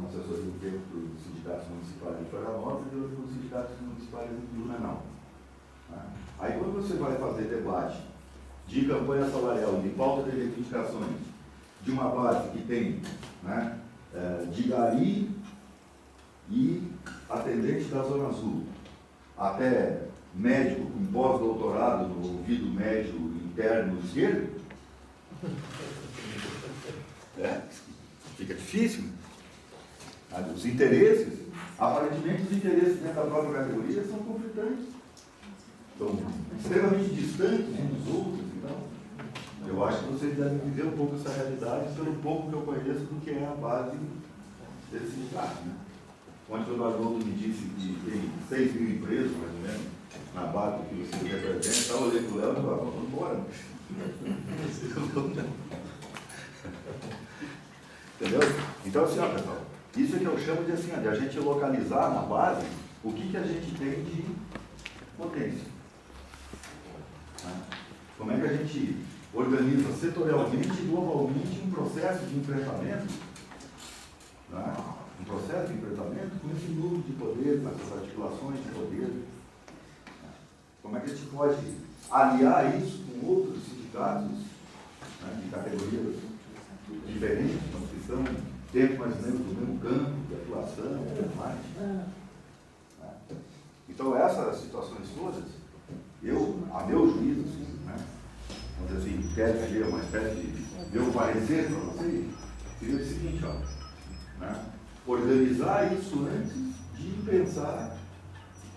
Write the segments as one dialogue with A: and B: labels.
A: uma assessoria um tempo para os sindicatos municipais de Florianópolis e outra para os sindicatos municipais de Blumenau. Aí quando você vai fazer debate de campanha salarial, de pauta de reivindicações, de uma base que tem, né, de gari e atendente da Zona Azul, até médico com pós-doutorado no ouvido médio interno esquerdo, fica difícil. Os interesses, aparentemente os interesses dentro da própria categoria são conflitantes, são extremamente distantes uns dos outros. Então, eu acho que vocês devem viver um pouco essa realidade pelo pouco que eu conheço do que é a base desse sindicato, né? Onde o Eduardo me disse que tem 6 mil empresas, mais ou menos, na base que você representa. Eu olhei para o Léo e falei, vamos embora. Entendeu? Então, assim, ó, pessoal, isso é que eu chamo de, assim, de a gente localizar na base o que a gente tem de potência. Como é que a gente organiza setorialmente e globalmente um processo de enfrentamento, né? Um processo de enfrentamento com esse núcleo de poder, com essas articulações de poder. Como é que a gente pode aliar isso com outros sindicatos, né, de categorias diferentes, mas que estão dentro mais ou menos do mesmo campo de atuação e tudo mais. Então essas situações todas, a meu juízo, assim, né, vamos dizer assim, quero dizer uma espécie de meu parecer para vocês, seria o seguinte, ó, né, organizar isso antes de pensar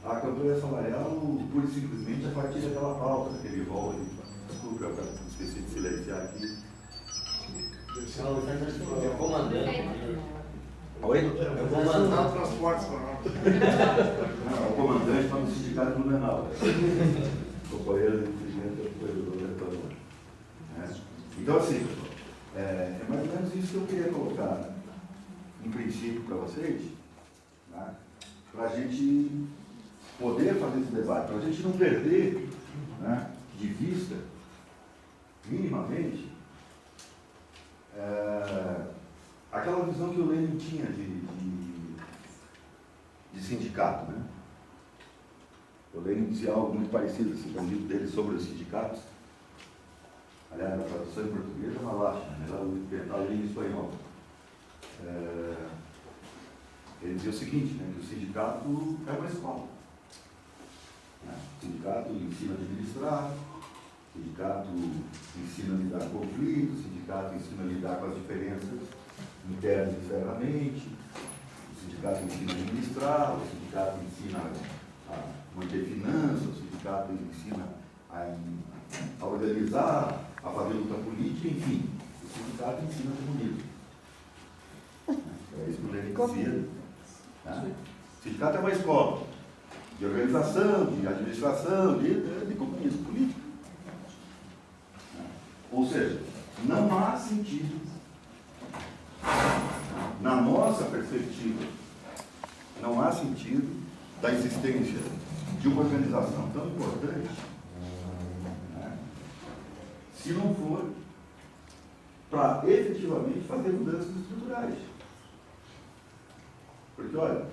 A: a campanha salarial pura e simplesmente a partir daquela pauta, daquele rol ali. Desculpa, eu esqueci de silenciar aqui.
B: É o comandante.
A: Oi?
B: É o comandante transportes para nós.
A: Não, é o comandante para o sindicato do Blumenau. Companheiro de presidente do retorno. Então, assim, é mais ou menos isso que eu queria colocar em princípio para vocês, né, para a gente poder fazer esse debate, para a gente não perder, né, de vista, minimamente, aquela visão que o Lenin tinha de sindicato, né? O Lenin dizia algo muito parecido, assim, no livro dele sobre os sindicatos. Aliás, a tradução em português é uma lástima, né? Ela lê em espanhol. Ele dizia o seguinte, né, que o sindicato é uma escola. Né? O sindicato ensina a administrar, o sindicato ensina a lidar com conflitos, o sindicato ensina a lidar com as diferenças internas internamente, o sindicato ensina a administrar, o sindicato ensina a manter finanças, o sindicato ensina a organizar, a fazer luta política, enfim, o sindicato ensina comunismo. É isso que o Lenin dizia. Né? O sindicato é uma escola de organização, de administração, de comunismo político. Ou seja, não há sentido, na nossa perspectiva, não há sentido da existência de uma organização tão importante, né, se não for para efetivamente fazer mudanças estruturais. Porque, olha,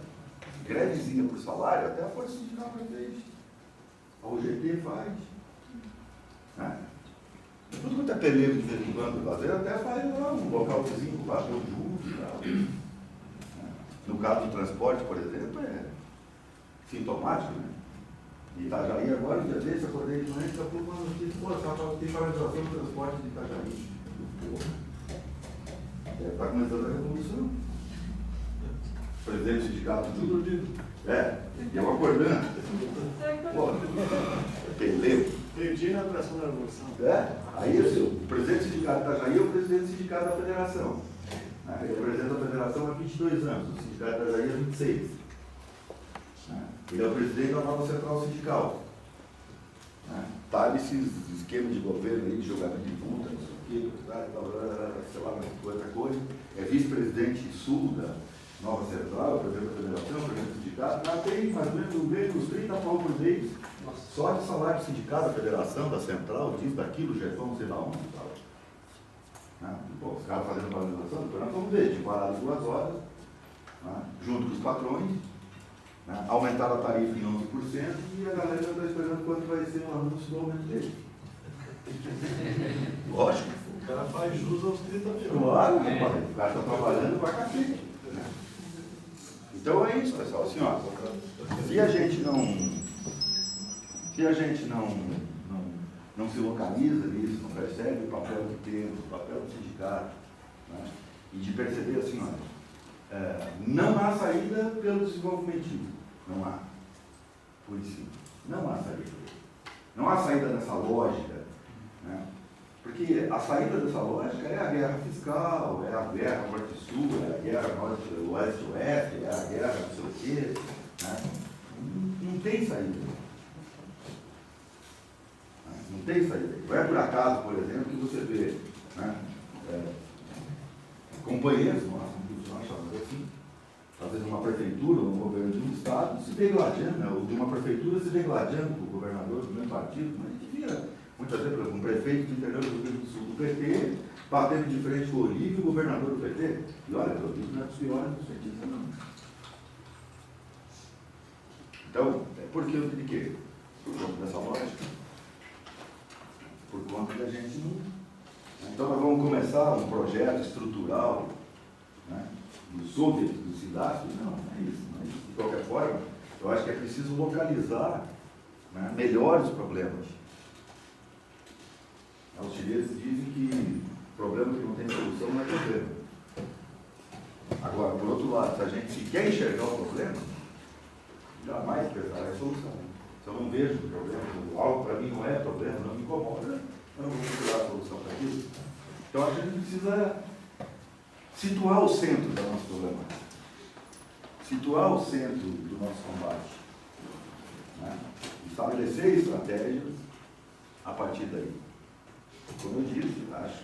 A: grevezinha por salário, até a Força Sindical fez, a UGT faz. Né? Tudo quanto é peleiro de vez em quando, às vezes até faz um local vizinho, lá, junto e tal. No caso do transporte, por exemplo, é sintomático, né? De Itajaí agora, um dia desse, acordei de manhã e já fui uma notícia, pô, tem paralisação do transporte de Itajaí. Está começando a revolução. O presidente do sindicato tudo e eu acordando. Pô, peleiro.
B: Meio-dia na atração da revolução.
A: Aí o presidente do sindicato de Itajaí é o presidente do sindicato da federação. Ele representa a federação há 22 anos, o sindicato de Itajaí há 26. Ele é o presidente da nova central sindical. Está nesses esquemas de governo aí, de jogamento de multa, não sei o quê, sei lá, outra coisa. É vice-presidente sul da nova central, presidente da federação, presidente do sindicato. Lá tem mais ou menos uns 30 pau por mês. Só de salário do sindicato, da federação, da central, disso, daquilo, jefão, não sei lá onde. Pô, os caras fazendo valorização, depois nós vamos ver, de parado 2 horas, né, junto com os patrões, né, aumentaram a tarifa em 11% e a galera já está esperando quanto vai ser o anúncio do aumento dele. Lógico.
C: O cara faz jus aos 30 mil.
A: Claro, rapaz, o cara está trabalhando para cacete. Né? Então é isso, pessoal. Assim, ó, se a gente não se localiza nisso, não percebe o papel que temos, o papel do sindicato, né? E de perceber assim, ó, não há saída pelo desenvolvimento, não há, por isso, não há saída. Não há saída dessa lógica, né? Porque a saída dessa lógica é a guerra fiscal, é a guerra norte-sul, é a guerra oeste-oeste, é a guerra não sei o quê, né? Não tem saída. Não tem saída. Não é por acaso, por exemplo, que você vê, né, companheiros nossos, nós chamamos assim, às vezes uma prefeitura, um governo de um estado, se degladiando, né, ou de uma prefeitura se degladiando com o governador do mesmo partido, mas a gente vira, muitas vezes, por exemplo, um prefeito do interior do Rio Grande do Sul do PT, batendo de frente com o Olívio e o governador do PT. E olha, o Olívio não é dos piores dos petistas, não. Então, por que eu digo quê? Por conta dessa lógica. Por conta da gente não. Então nós vamos começar um projeto estrutural, né, do Soviet, do SIDASP, não é isso. Mas, de qualquer forma, eu acho que é preciso localizar, né, melhor os problemas. Os chineses dizem que problema que não tem solução não é problema. Agora, por outro lado, se a gente se quer enxergar o problema, jamais pensar em solução. Se eu não vejo o problema, algo para mim não é problema, não me incomoda, eu não vou procurar a solução para aquilo. Então a gente precisa situar o centro da nossa problemática, situar o centro do nosso combate, né? Estabelecer estratégias a partir daí. Como eu disse, acho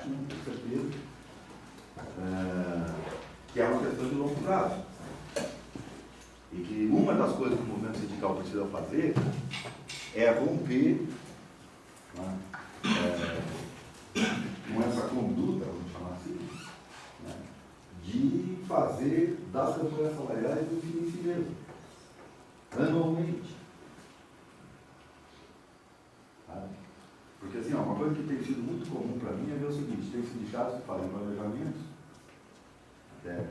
A: não tenho certeza, que é uma questão de longo prazo. E que uma das coisas que o movimento sindical precisa fazer é romper, né, com essa conduta, vamos chamar assim, né, de fazer das campanhas salariais um fim em si mesmo, anualmente. Sabe? Porque assim, uma coisa que tem sido muito comum para mim é ver o seguinte: tem sindicatos que fazem planejamentos, até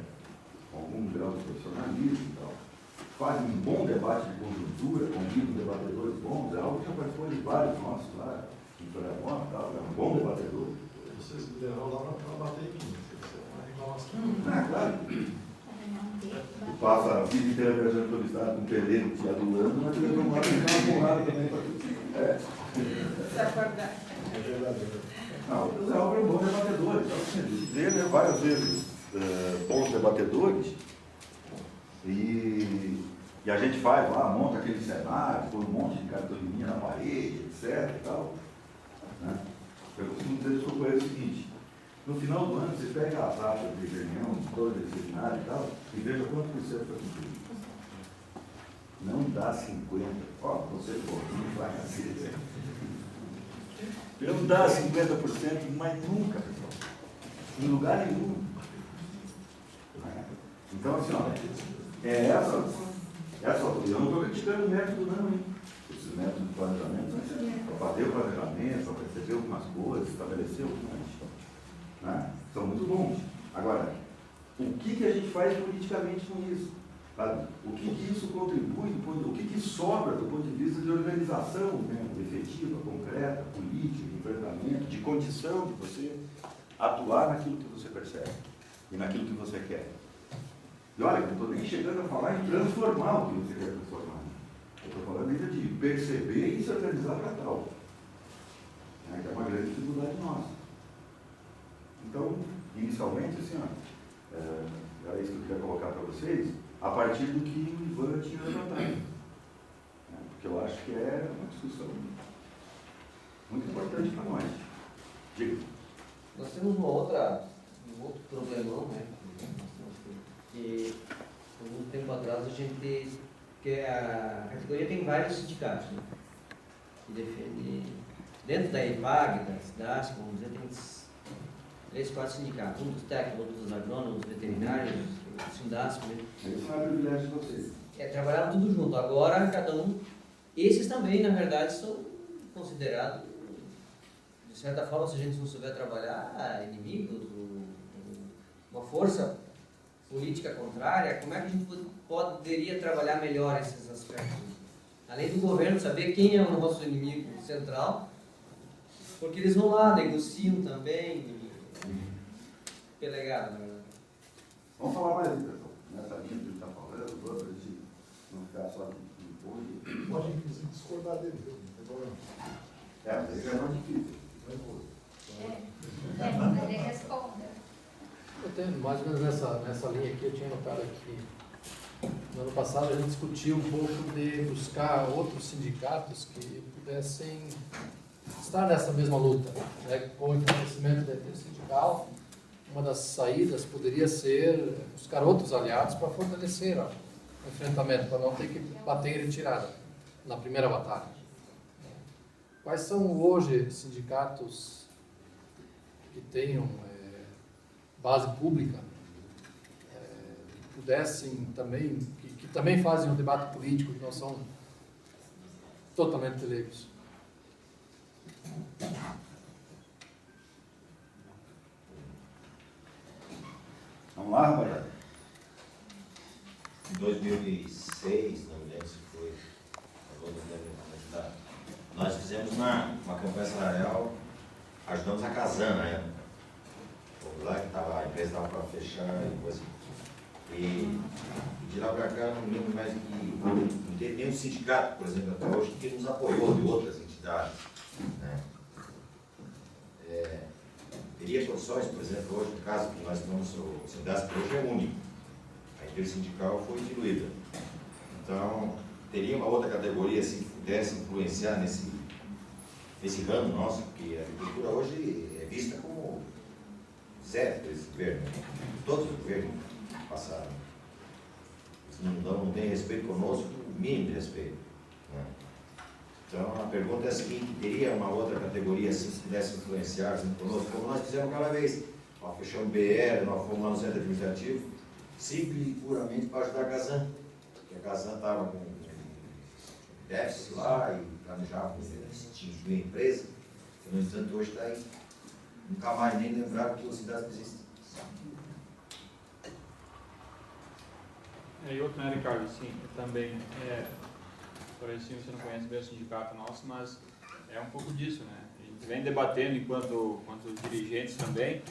A: com algum grau de profissionalismo e tal, fazem um bom debate de conjuntura, convidam debatedores bons, é algo que já participou de vários nossos lá, em Florianópolis e tal, é um bom debatedor.
C: Vocês lideram lá para bater em mim, isso é uma reclamação.
A: Claro. Tu passa a vida inteira viajando pelo estado com um peleiro te adulando, mas tu leva uma porrada também para tudo.
C: É verdade.
A: Não, o Zé Álvaro é um bom debatedor, então assim, ele várias vezes bons debatedores. E a gente faz lá, monta aquele cenário, põe um monte de cartolininha na parede, etc. E tal, né? Eu costumo dizer isso para o seguinte: no final do ano, você pega as atas de reunião, de todo esse seminário e tal, e veja quanto por cento foi cumprido. Não dá 50%. Ó, você não vai nascer. Não dá 50%, mas nunca, pessoal. Em lugar nenhum. Então, assim, ó, eu não estou criticando o método não, hein? Esse método de planejamento, para fazer o planejamento, para perceber algumas coisas, estabelecer algumas, né? São muito bons. Agora, o que a gente faz politicamente com isso? Sabe? O que isso contribui, o que sobra do ponto de vista de organização, né, efetiva, concreta, política, de enfrentamento, de condição de você atuar naquilo que você percebe e naquilo que você quer. E olha, eu não estou nem chegando a falar em transformar o que você quer transformar. Eu estou falando ainda de perceber e se organizar para tal. Que é uma grande dificuldade nossa. Então, inicialmente, assim, ó, era isso que eu queria colocar para vocês, a partir do que o Ivan tinha levantado. Porque eu acho que é uma discussão muito importante para nós. Diga.
D: Nós temos um outro problemão, né? Que algum tempo atrás a gente, porque a categoria tem vários sindicatos, né, que defendem, dentro da EPAG, da SIDASP, vamos dizer, tem 3, 4 sindicatos, um dos técnicos, outro dos agrônomos, veterinários, ajudasse mesmo.
A: Isso não é privilégio de vocês.
D: Trabalhava tudo junto. Agora, cada um... Esses também, na verdade, são considerados, de certa forma, se a gente não souber trabalhar, inimigos, uma força política contrária. Como é que a gente poderia trabalhar melhor esses aspectos? Além do governo saber quem é o nosso inimigo central, porque eles vão lá, negociam também, pelegado, né?
A: Vamos falar mais, pessoal, nessa linha que ele está falando, para a gente não ficar só de impor.
C: Pode, inclusive, discordar dele, viu? Não tem problema.
A: Mas isso é mais difícil.
C: Não é
E: Ele responda.
F: Eu tenho mais ou menos nessa linha aqui, eu tinha notado aqui. No ano passado a gente discutiu um pouco de buscar outros sindicatos que pudessem estar nessa mesma luta, né? Com o enfraquecimento da intersindical, uma das saídas poderia ser buscar outros aliados para fortalecer o enfrentamento, para não ter que bater em retirada na primeira batalha. Quais são hoje sindicatos que tenham base pública, pudessem também, que também fazem um debate político, que não são totalmente leigos?
A: Vamos lá, rapaziada?
G: Em 2006, não me lembro se foi, nós fizemos uma campanha salarial, ajudamos a Casan na época. Lá que a empresa estava para fechar e coisa. E de lá para cá, não lembro mais que não teve nenhum sindicato, por exemplo, até hoje, que nos apoiou de outras entidades. Né? Teria condições, por exemplo, hoje, no caso que nós estamos, o sindicato hoje é único. A empresa sindical foi diluída. Então, teria uma outra categoria, se pudesse influenciar nesse ramo nosso, porque a agricultura hoje é vista como zero por esse governo. Todos os governos passaram. Eles não têm respeito conosco, o mínimo de respeito. Né? Então, a pergunta é a seguinte: teria uma outra categoria, assim, se pudesse influenciar assim, conosco, como nós fizemos aquela vez? Nós fechamos o BR, nós fomos lá no centro administrativo, simples e puramente para ajudar a Casan. Porque a Casan estava com déficit lá e planejava extinguir a empresa. E, no entanto, hoje está aí. Nunca mais nem lembraram que o cidade existe.
H: E outro, né, Ricardo, sim, também, parece que você não conhece bem o sindicato nosso, mas é um pouco disso, né? A gente vem debatendo enquanto dirigentes também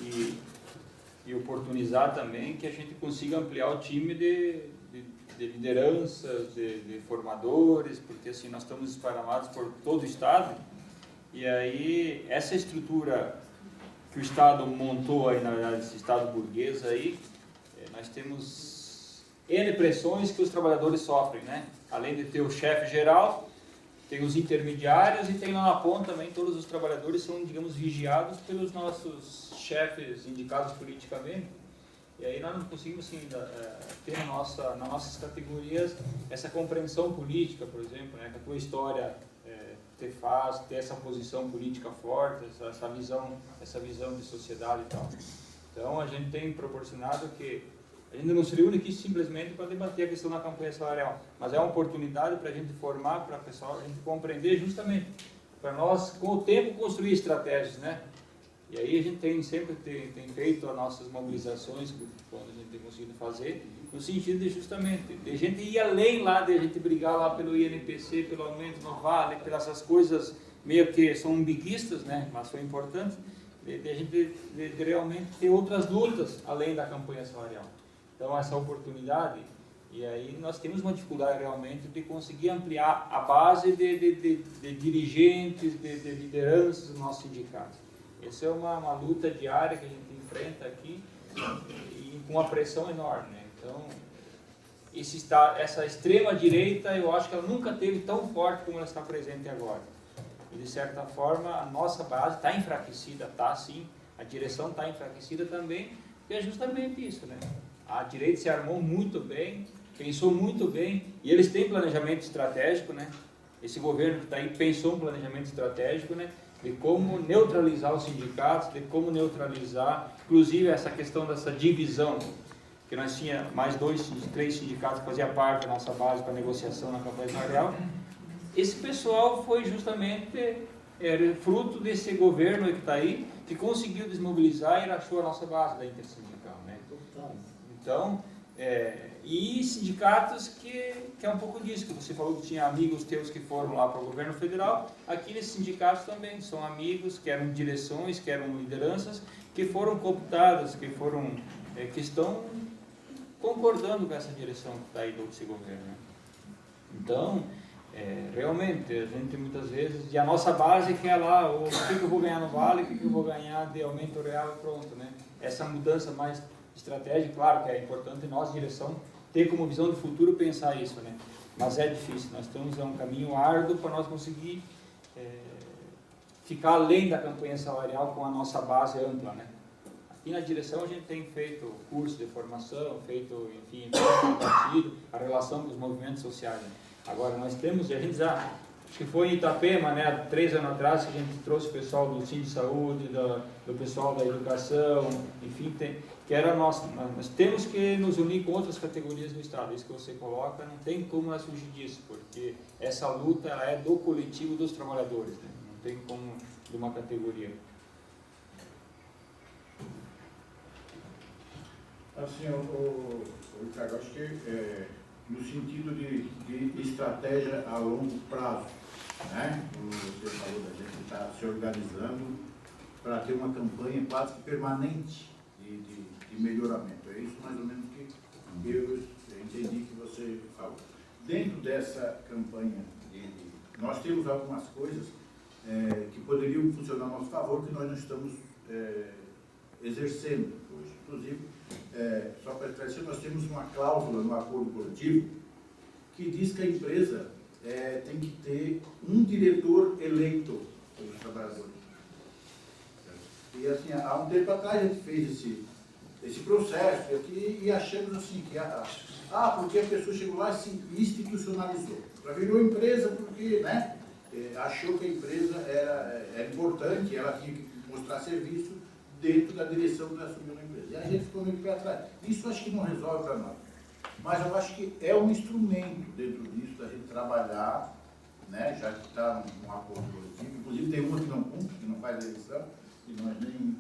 H: e oportunizar também que a gente consiga ampliar o time de lideranças, de formadores, porque assim nós estamos esparramados por todo o Estado. E aí, essa estrutura que o Estado montou aí, na verdade, esse Estado burguês aí, nós temos N pressões que os trabalhadores sofrem, né? Além de ter o chefe geral, tem os intermediários e tem lá na ponta também todos os trabalhadores são, digamos, vigiados pelos nossos chefes indicados politicamente. E aí nós não conseguimos, assim, ter nas nossas categorias essa compreensão política, por exemplo, né? Que a tua história ter essa posição política forte, essa visão de sociedade e tal. Então a gente tem proporcionado que a gente não se reúne aqui simplesmente para debater a questão da campanha salarial, mas é uma oportunidade para a gente formar, para a pessoa, a gente compreender justamente, para nós, com o tempo, construir estratégias, né? E aí a gente sempre tem feito as nossas mobilizações, quando a gente tem conseguido fazer, no sentido de justamente, de a gente ir além lá, de a gente brigar lá pelo INPC, pelo aumento no vale, pelas essas coisas meio que são umbiguistas, né? Mas são importantes, de a gente de realmente ter outras lutas além da campanha salarial. Então essa oportunidade, e aí nós temos uma dificuldade realmente de conseguir ampliar a base de dirigentes, de lideranças do nosso sindicato. Essa é uma luta diária que a gente enfrenta aqui e com uma pressão enorme, né? Então, essa extrema direita, eu acho que ela nunca teve tão forte como ela está presente agora. E de certa forma, a nossa base está enfraquecida, está sim, a direção está enfraquecida também, e é justamente isso, né? A direita se armou muito bem, pensou muito bem, e eles têm planejamento estratégico, né? Esse governo que está aí pensou um planejamento estratégico, né? De como neutralizar os sindicatos, de como neutralizar, inclusive essa questão dessa divisão. que nós tinha mais 3 sindicatos que faziam parte da nossa base para negociação na campanha salarial. Esse pessoal foi justamente fruto desse governo que está aí, que conseguiu desmobilizar e achou a nossa base da intersindical, né? Então, e sindicatos que é um pouco disso, que você falou que tinha amigos teus que foram lá para o governo federal, aqui nesses sindicatos também são amigos, que eram direções, que eram lideranças, que foram cooptadas, que estão concordando com essa direção que está aí desse governo, né? Então, realmente, a gente muitas vezes, e a nossa base que é lá, o que eu vou ganhar no Vale, o que eu vou ganhar de aumento real e pronto, né? Essa mudança mais estratégica, claro que é importante nós, direção, ter como visão de futuro pensar isso, né? Mas é difícil, nós estamos um caminho árduo para nós conseguir ficar além da campanha salarial com a nossa base ampla, né? Aqui na direção a gente tem feito curso de formação, feito, enfim, partido, a relação com os movimentos sociais, né? Agora nós temos, a gente já, acho que foi em Itapema, né, há 3 anos atrás, que a gente trouxe o pessoal do Cine de Saúde, do pessoal da educação, enfim, que era nós temos que nos unir com outras categorias do Estado, isso que você coloca, não tem como nós fugir disso, porque essa luta ela é do coletivo dos trabalhadores, né? Não tem como de uma categoria.
C: Assim, o Ricardo, acho que no sentido de estratégia a longo prazo, né? Como você falou, da gente estar se organizando para ter uma campanha quase que permanente de melhoramento. É isso mais ou menos que eu entendi que você falou. Dentro dessa campanha, nós temos algumas coisas que poderiam funcionar a nosso favor, que nós não estamos exercendo hoje. Inclusive, só para esclarecer, nós temos uma cláusula no acordo coletivo que diz que a empresa tem que ter um diretor eleito pelos trabalhadores. E assim, há um tempo atrás a gente fez esse processo e achamos assim que porque a pessoa chegou lá e se institucionalizou. Ela virou empresa porque, né, achou que a empresa era importante, ela tinha que mostrar serviço dentro da direção que assumiu na empresa. E a gente ficou meio para trás. Isso acho que não resolve para nós. Mas eu acho que é um instrumento dentro disso da gente trabalhar, né, já que está num acordo coletivo. Inclusive tem uma que não cumpre, que não faz eleição, e nós nem...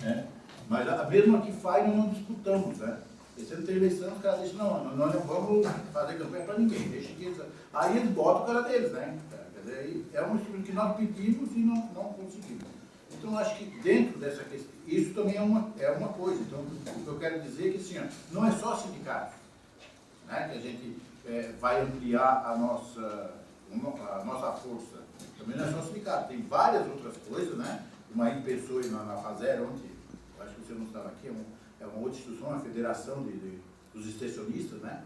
C: Né? Mas a mesma que faz, nós não disputamos, né? E se não tem eleição, os caras dizem, não, nós não vamos fazer campanha para ninguém, deixa que eles... Aí eles botam o cara deles, né? Quer dizer, é um instrumento que nós pedimos e não conseguimos. Então, acho que dentro dessa questão, isso também é uma coisa. Então, o que eu quero dizer é que, assim, não é só sindicatos, né, que a gente vai ampliar a nossa força. Também não é só sindicato, tem várias outras coisas, né? Uma pessoa na Fazer, onde, acho que você não estava aqui, é uma outra instituição, a Federação dos Extensionistas, né?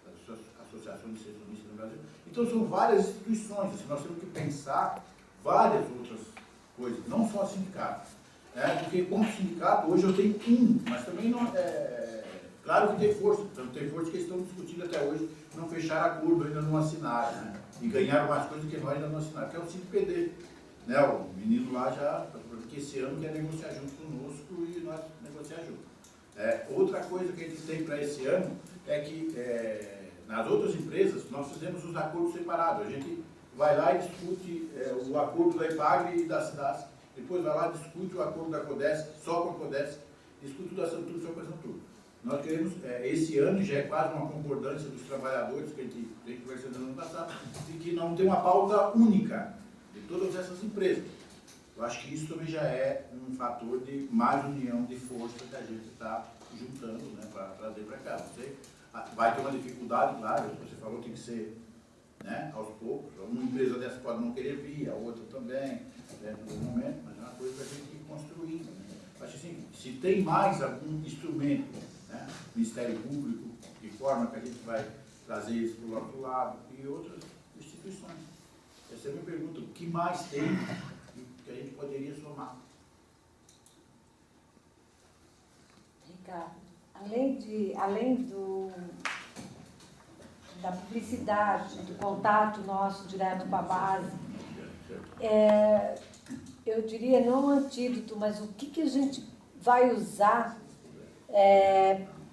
C: A Associação de Extensionistas no Brasil. Então, são várias instituições, assim, nós temos que pensar várias outras coisas, não só sindicato. Porque como sindicato, hoje eu tenho mas também não claro que tem força, então tem força que estão discutindo até hoje, não fecharam acordo, ainda não assinaram, né? E ganharam mais coisas que nós ainda não assinaram, que é o CID-PD. Né? O menino lá já, porque esse ano quer negociar junto conosco e nós negociar junto. Outra coisa que a gente tem para esse ano é que nas outras empresas nós fizemos os acordos separados. A gente vai lá e discute o acordo da EPAGRE e da CIDAS, depois vai lá e discute o acordo da CODES, só com a CODES, discute o da Santur, só com a Santur. Nós queremos, esse ano já é quase uma concordância dos trabalhadores, que a gente vem conversando no ano passado, de que não tem uma pauta única de todas essas empresas. Eu acho que isso também já é um fator de mais união de força que a gente está juntando, né, para trazer para cá. Você vai ter uma dificuldade, claro, você falou, tem que ser, né, aos poucos. Uma empresa dessa pode não querer vir, a outra também, dentro do momento, mas é uma coisa que a gente tem que ir construindo. Né? Acho assim, se tem mais algum instrumento, né, Ministério Público, de forma que a gente vai trazer isso para o nosso lado, e outras instituições. Essa é a minha pergunta, o que mais tem que a gente poderia somar?
E: Ricardo, além da publicidade, do contato nosso direto com a base, eu diria não um antídoto, mas o que a gente vai usar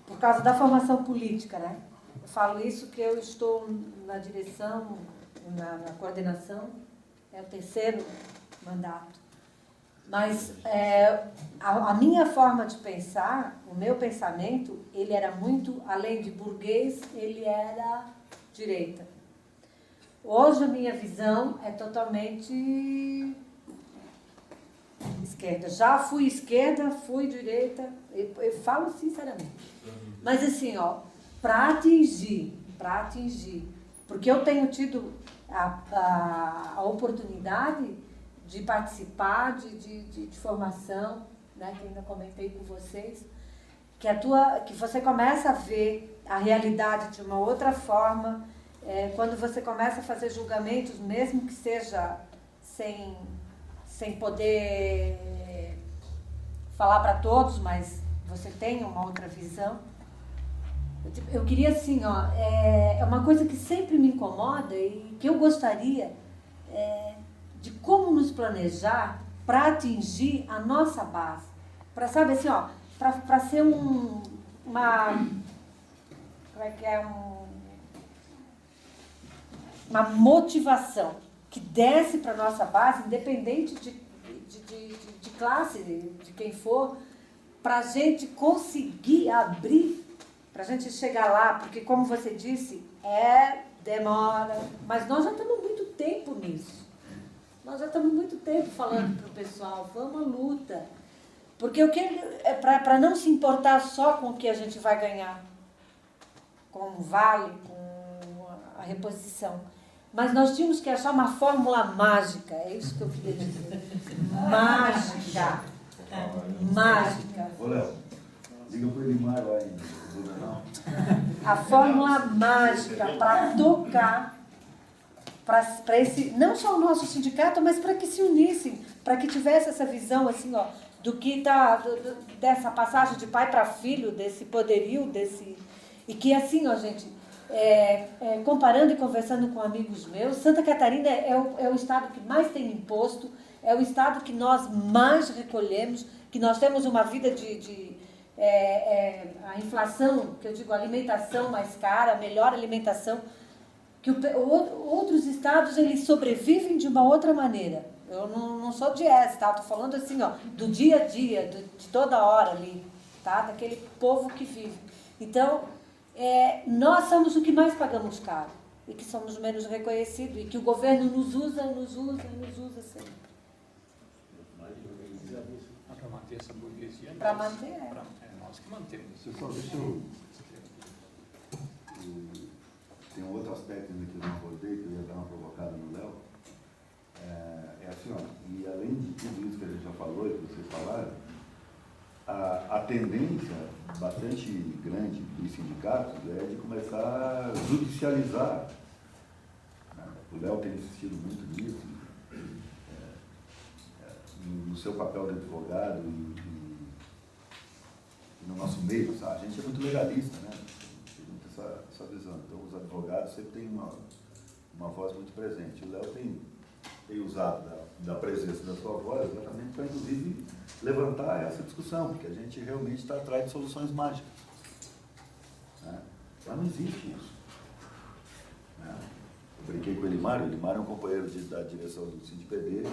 E: por causa da formação política, né? Eu falo isso que eu estou na direção, na coordenação, é o 3º mandato. Mas a minha forma de pensar, o meu pensamento, ele era muito, além de burguês, ele era direita. Hoje a minha visão é totalmente esquerda. Já fui esquerda, fui direita, eu falo sinceramente. Mas assim, ó, para atingir, porque eu tenho tido a oportunidade de participar de formação, né, que ainda comentei com vocês, que você começa a ver a realidade de uma outra forma, quando você começa a fazer julgamentos, mesmo que seja sem poder falar para todos, mas você tem uma outra visão. Eu queria assim, ó, é uma coisa que sempre me incomoda e que eu gostaria de como nos planejar para atingir a nossa base. Para, sabe assim, ó, para ser uma motivação que desce para a nossa base, independente de classe, de quem for, para a gente conseguir abrir, para a gente chegar lá, porque como você disse, demora, mas nós já estamos muito tempo nisso. Nós já estamos muito tempo falando para o pessoal, vamos à luta. Porque o que é para não se importar só com o que a gente vai ganhar, com o vale, com a reposição. Mas nós tínhamos que achar uma fórmula mágica, é isso que eu queria dizer. Mágica. Mágica.
A: Ô, Léo, liga pro Elimar lá em Blumenau.
E: A fórmula mágica para tocar para esse, não só o nosso sindicato, mas para que se unissem, para que tivesse essa visão assim, ó, do que dessa passagem de pai para filho, desse poderio, e que assim, ó, gente, comparando e conversando com amigos meus, Santa Catarina é o estado que mais tem imposto, é o estado que nós mais recolhemos, que nós temos uma vida a inflação, que eu digo, a alimentação mais cara, a melhor alimentação, que outros estados eles sobrevivem de uma outra maneira. Eu não sou de essa, tá? Estou falando assim, ó, do dia a dia, de toda hora ali, tá? Daquele povo que vive. Então, nós somos o que mais pagamos caro e que somos menos reconhecidos e que o governo nos usa sempre.
H: Para manter essa burguesia.
E: Para manter,
H: É nós que mantemos.
A: Pessoal, deixa eu... Tem um outro aspecto ainda que eu não abordei, que eu ia dar uma provocada no Léo. É assim, ó, e além de tudo isso que a gente já falou e que vocês falaram, a tendência bastante grande dos sindicatos é de começar a judicializar. O Léo tem insistido muito nisso, no seu papel de advogado e no nosso meio, sabe? A gente é muito legalista, né? Tem muito essa visão. Então, os advogados sempre têm uma voz muito presente. O Léo tem usado da presença da sua voz exatamente para, inclusive, levantar essa discussão, porque a gente realmente está atrás de soluções mágicas. Né? Mas não existe isso. Né? Eu brinquei com o Elimar é um companheiro da direção do CINDPD,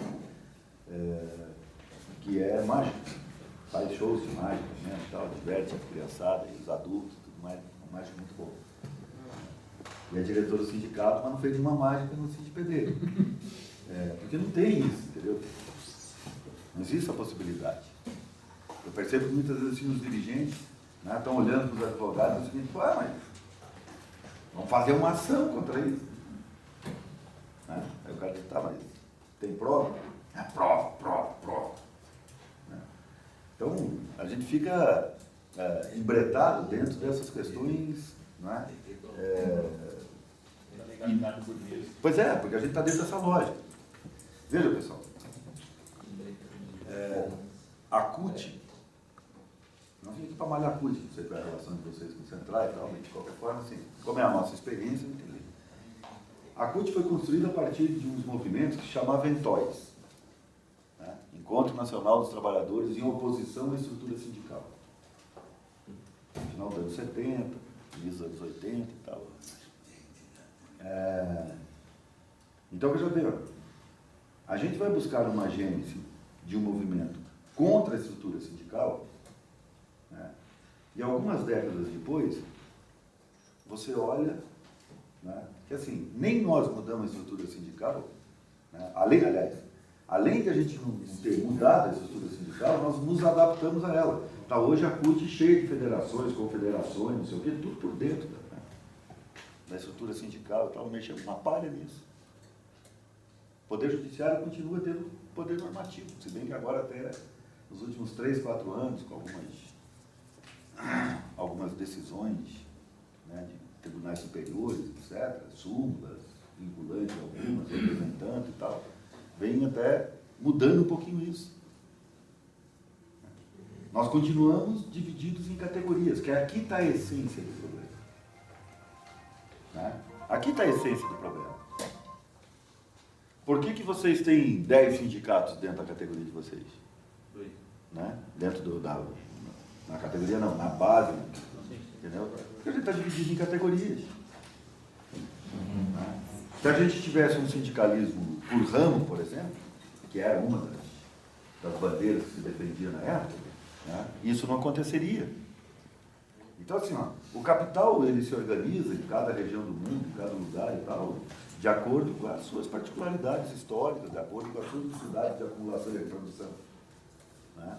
A: que é mágico, faz shows de mágica, né, tal, diverte a criançada e os adultos, tudo mais, uma mágica muito boa. E é diretor do sindicato, mas não fez nenhuma mágica no CINDPD. Porque não tem isso, entendeu? Não existe essa possibilidade. Eu percebo que muitas vezes assim, os dirigentes estão olhando para os advogados e dizem, mas vamos fazer uma ação contra isso. Aí o cara diz, tá, mas tem prova? Prova. Então, a gente fica embretado dentro dessas questões, não é? Pois é, porque a gente está dentro dessa lógica. Veja, pessoal, a CUT, não vim aqui para malhar a CUT, não sei qual é a relação de vocês com o Central e tal, mas de qualquer forma, assim, como é a nossa experiência, eu entendi. A CUT foi construída a partir de uns movimentos que se chamavam ENTOIs, né? Encontro Nacional dos Trabalhadores em Oposição à Estrutura Sindical. final dos anos 70, início dos anos 80 e tal. Então, veja bem, a gente vai buscar uma gênese de um movimento contra a estrutura sindical, né? E algumas décadas depois, você olha, né, que assim, nem nós mudamos a estrutura sindical, né? Além de a gente não ter mudado a estrutura sindical, nós nos adaptamos a ela. Está hoje a CUT cheia de federações, confederações, não sei o quê, tudo por dentro da estrutura sindical e tal, mexendo uma palha nisso. O Poder Judiciário continua tendo poder normativo, se bem que agora até nos últimos 3, 4 anos, com algumas decisões, né, de tribunais superiores, etc., súmulas, vinculantes algumas, representando e tal, vem até mudando um pouquinho isso. Nós continuamos divididos em categorias, que aqui está a essência do problema. Né? Aqui está a essência do problema. Por que vocês têm 10 sindicatos dentro da categoria de vocês?
B: 2.
A: Né? Dentro na categoria não, na base, entendeu? Porque a gente está dividido em categorias. Né? Se a gente tivesse um sindicalismo por ramo, por exemplo, que era uma das bandeiras que se defendia na época, né? Isso não aconteceria. Então, assim, o capital ele se organiza em cada região do mundo, em cada lugar e tal, de acordo com as suas particularidades históricas, de acordo com as suas necessidades de acumulação e reprodução. Né?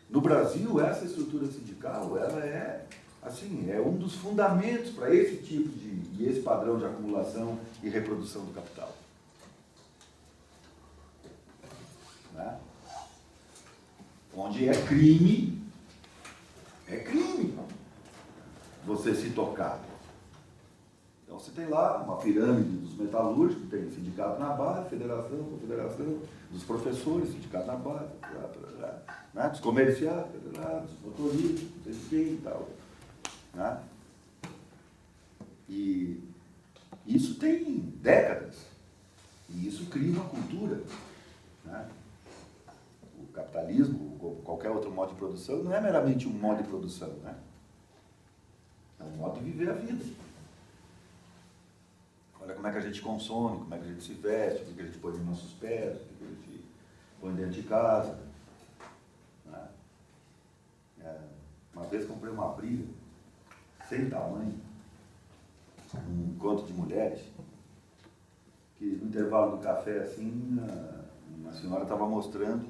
A: No Brasil, essa estrutura sindical, ela é, assim, é um dos fundamentos para esse tipo e esse padrão de acumulação e reprodução do capital. Né? Onde é crime você se tocar. Então você tem lá uma pirâmide dos metalúrgicos, tem sindicato na base, federação, confederação, dos professores, sindicato na base, né? Dos comerciais, dos motoristas, não sei de quem e tal. Né? E isso tem décadas. E isso cria uma cultura. Né? O capitalismo, ou qualquer outro modo de produção, não é meramente um modo de produção, né? É um modo de viver a vida. Olha como é que a gente consome, como é que a gente se veste, o que a gente põe nos nossos pés, o que a gente põe dentro de casa. Né? Uma vez comprei uma briga sem tamanho, um encontro de mulheres, que no intervalo do café, assim, uma senhora estava mostrando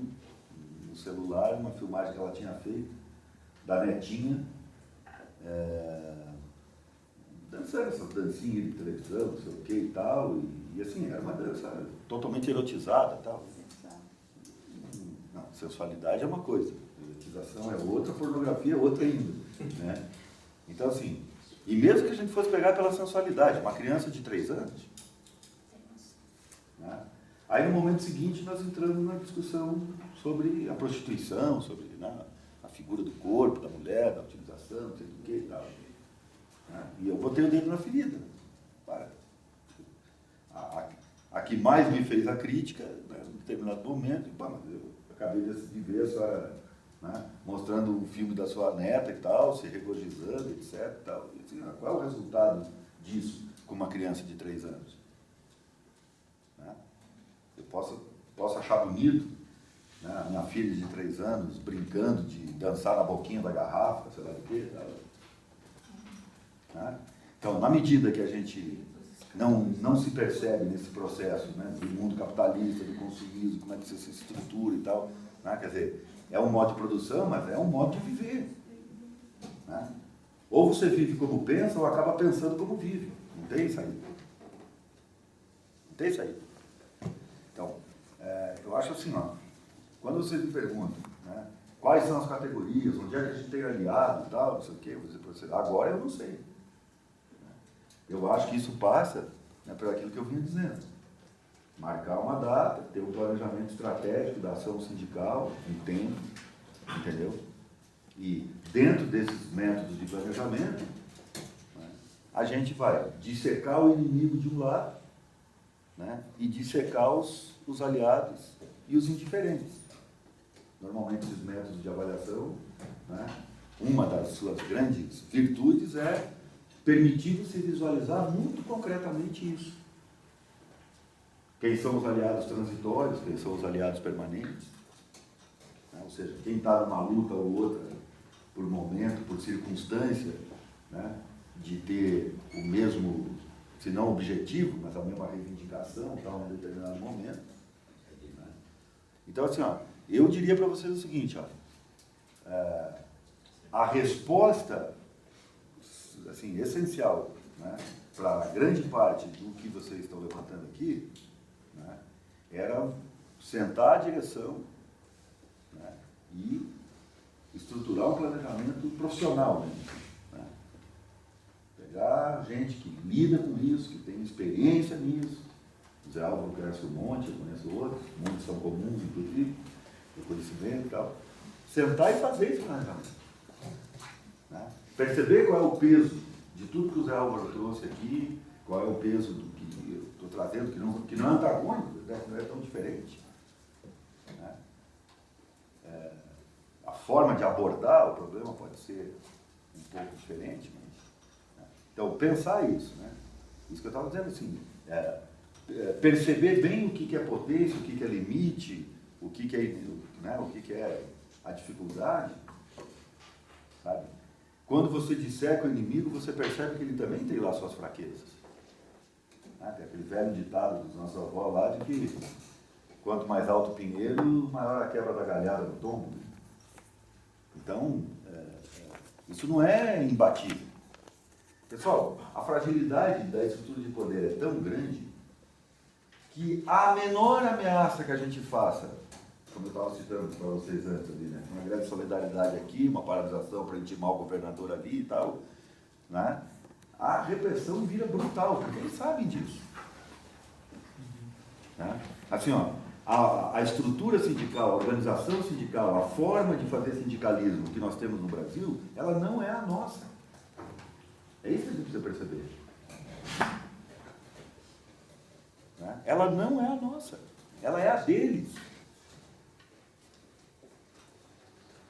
A: no celular uma filmagem que ela tinha feito da netinha, dançando essas dancinhas de televisão, não sei o que e tal, e assim, era uma dança totalmente erotizada e tal. Não, sensualidade é uma coisa, erotização é outra, pornografia é outra ainda, né? Então assim, e mesmo que a gente fosse pegar pela sensualidade, uma criança de 3 anos, né? Aí no momento seguinte nós entramos na discussão sobre a prostituição, sobre, né, a figura do corpo, da mulher, da utilização, não sei o que e tal. E eu botei o dedo na ferida. Para. A que mais me fez a crítica, né, em determinado momento, mas eu acabei de ver a senhora, né, mostrando um filme da sua neta e tal, se regozijando, etc. E tal. E, assim, qual é o resultado disso com uma criança de 3 anos? Né? Eu posso achar bonito, né, a minha filha de 3 anos brincando de dançar na boquinha da garrafa, sei lá do que, tal. Né? Então, na medida que a gente não se percebe nesse processo, né, do mundo capitalista, do consumismo, como é que você se estrutura e tal, né? Quer dizer, é um modo de produção, mas é um modo de viver. Né? Ou você vive como pensa, ou acaba pensando como vive. Não tem saída. Não tem saída. Então, eu acho assim, quando vocês me perguntam, né, quais são as categorias, onde é que a gente tem aliado e tal, não sei o quê, agora eu não sei. Eu acho que isso passa, né, por aquilo que eu vinha dizendo. Marcar uma data, ter um planejamento estratégico da ação sindical, um tempo, entendeu? E dentro desses métodos de planejamento, né, a gente vai dissecar o inimigo de um lado, né, e dissecar os aliados e os indiferentes. Normalmente esses métodos de avaliação, né, uma das suas grandes virtudes é permitir você visualizar muito concretamente isso. Quem são os aliados transitórios, quem são os aliados permanentes. Né? Ou seja, quem está numa luta ou outra por momento, por circunstância, né? De ter o mesmo, se não objetivo, mas a mesma reivindicação tal, em determinado momento. Né? Então, assim, ó, eu diria para vocês o seguinte, ó, a resposta assim, essencial, né, para grande parte do que vocês estão levantando aqui, né, era sentar a direção, né, e estruturar um planejamento profissional mesmo, né? Pegar gente que lida com isso, que tem experiência nisso. O Zé Álvaro conhece um monte, eu conheço outros, muitos são comuns, inclusive, do conhecimento e tal. Sentar e fazer esse planejamento. Né? Perceber qual é o peso de tudo que o Zé Álvaro trouxe aqui, qual é o peso do que eu estou trazendo, que não é antagônico, não é tão diferente. Né? A forma de abordar o problema pode ser um pouco diferente, mas, né? Então, pensar isso, né? Isso que eu estava dizendo, assim, perceber bem o que é potência, o que é limite, o que é, né, o que é a dificuldade, sabe? Quando você disseca o inimigo, você percebe que ele também tem lá suas fraquezas. Né? Tem aquele velho ditado dos nossos avós lá de que quanto mais alto o pinheiro, maior a quebra da galhada no tombo. Né? Então, isso não é imbatível. Pessoal, a fragilidade da estrutura de poder é tão grande que a menor ameaça que a gente faça, como eu estava citando para vocês antes ali, né? Uma grande solidariedade aqui, uma paralisação para intimar o governador ali e tal, né? A repressão vira brutal, porque eles sabem disso. Né? Assim, ó, a estrutura sindical, a organização sindical, a forma de fazer sindicalismo que nós temos no Brasil, ela não é a nossa. É isso que a gente precisa perceber. Né? Ela não é a nossa, ela é a deles.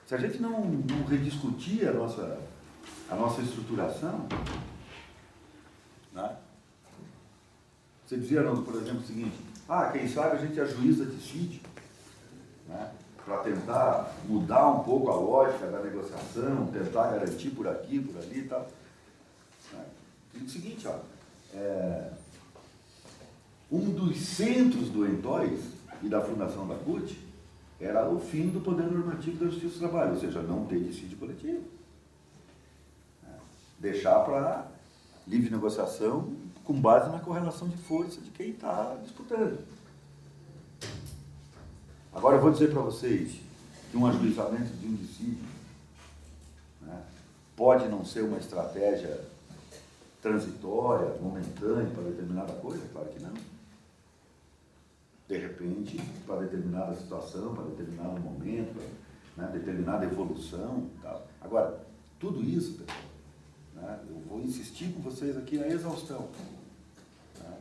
A: Se a gente não rediscutir a nossa estruturação, né? Você dizia, Arnaldo, por exemplo, o seguinte, quem sabe a gente ajuiza dissídio, né? Para tentar mudar um pouco a lógica da negociação, tentar garantir por aqui, por ali e tal. Né? Digo o seguinte, ó, um dos centros do Entóis e da fundação da CUT era o fim do poder normativo da Justiça do Trabalho, ou seja, não ter dissídio coletivo. Deixar para livre negociação com base na correlação de força de quem está disputando. Agora eu vou dizer para vocês que um ajuizamento de um dissídio, né, pode não ser uma estratégia transitória, momentânea para determinada coisa, claro que não. De repente, para determinada situação, para determinado momento, né, determinada evolução e tal. Agora, tudo isso, pessoal, né, eu vou insistir com vocês aqui na exaustão. Né?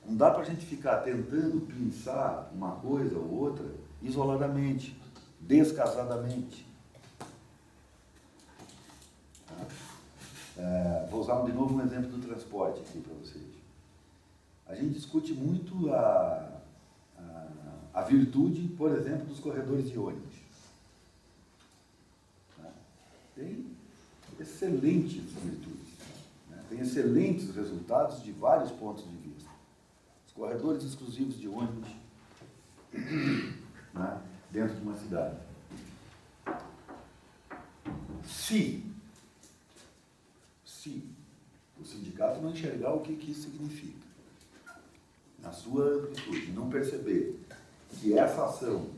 A: Não dá para a gente ficar tentando pensar uma coisa ou outra isoladamente, descasadamente. Vou usar de novo um exemplo do transporte aqui para vocês. A gente discute muito a virtude, por exemplo, dos corredores de ônibus. Tem excelentes virtudes, né? Tem excelentes resultados de vários pontos de vista. Os corredores exclusivos de ônibus, né, dentro de uma cidade. Se o sindicato não enxergar o que isso significa, na sua amplitude, não perceber que essa ação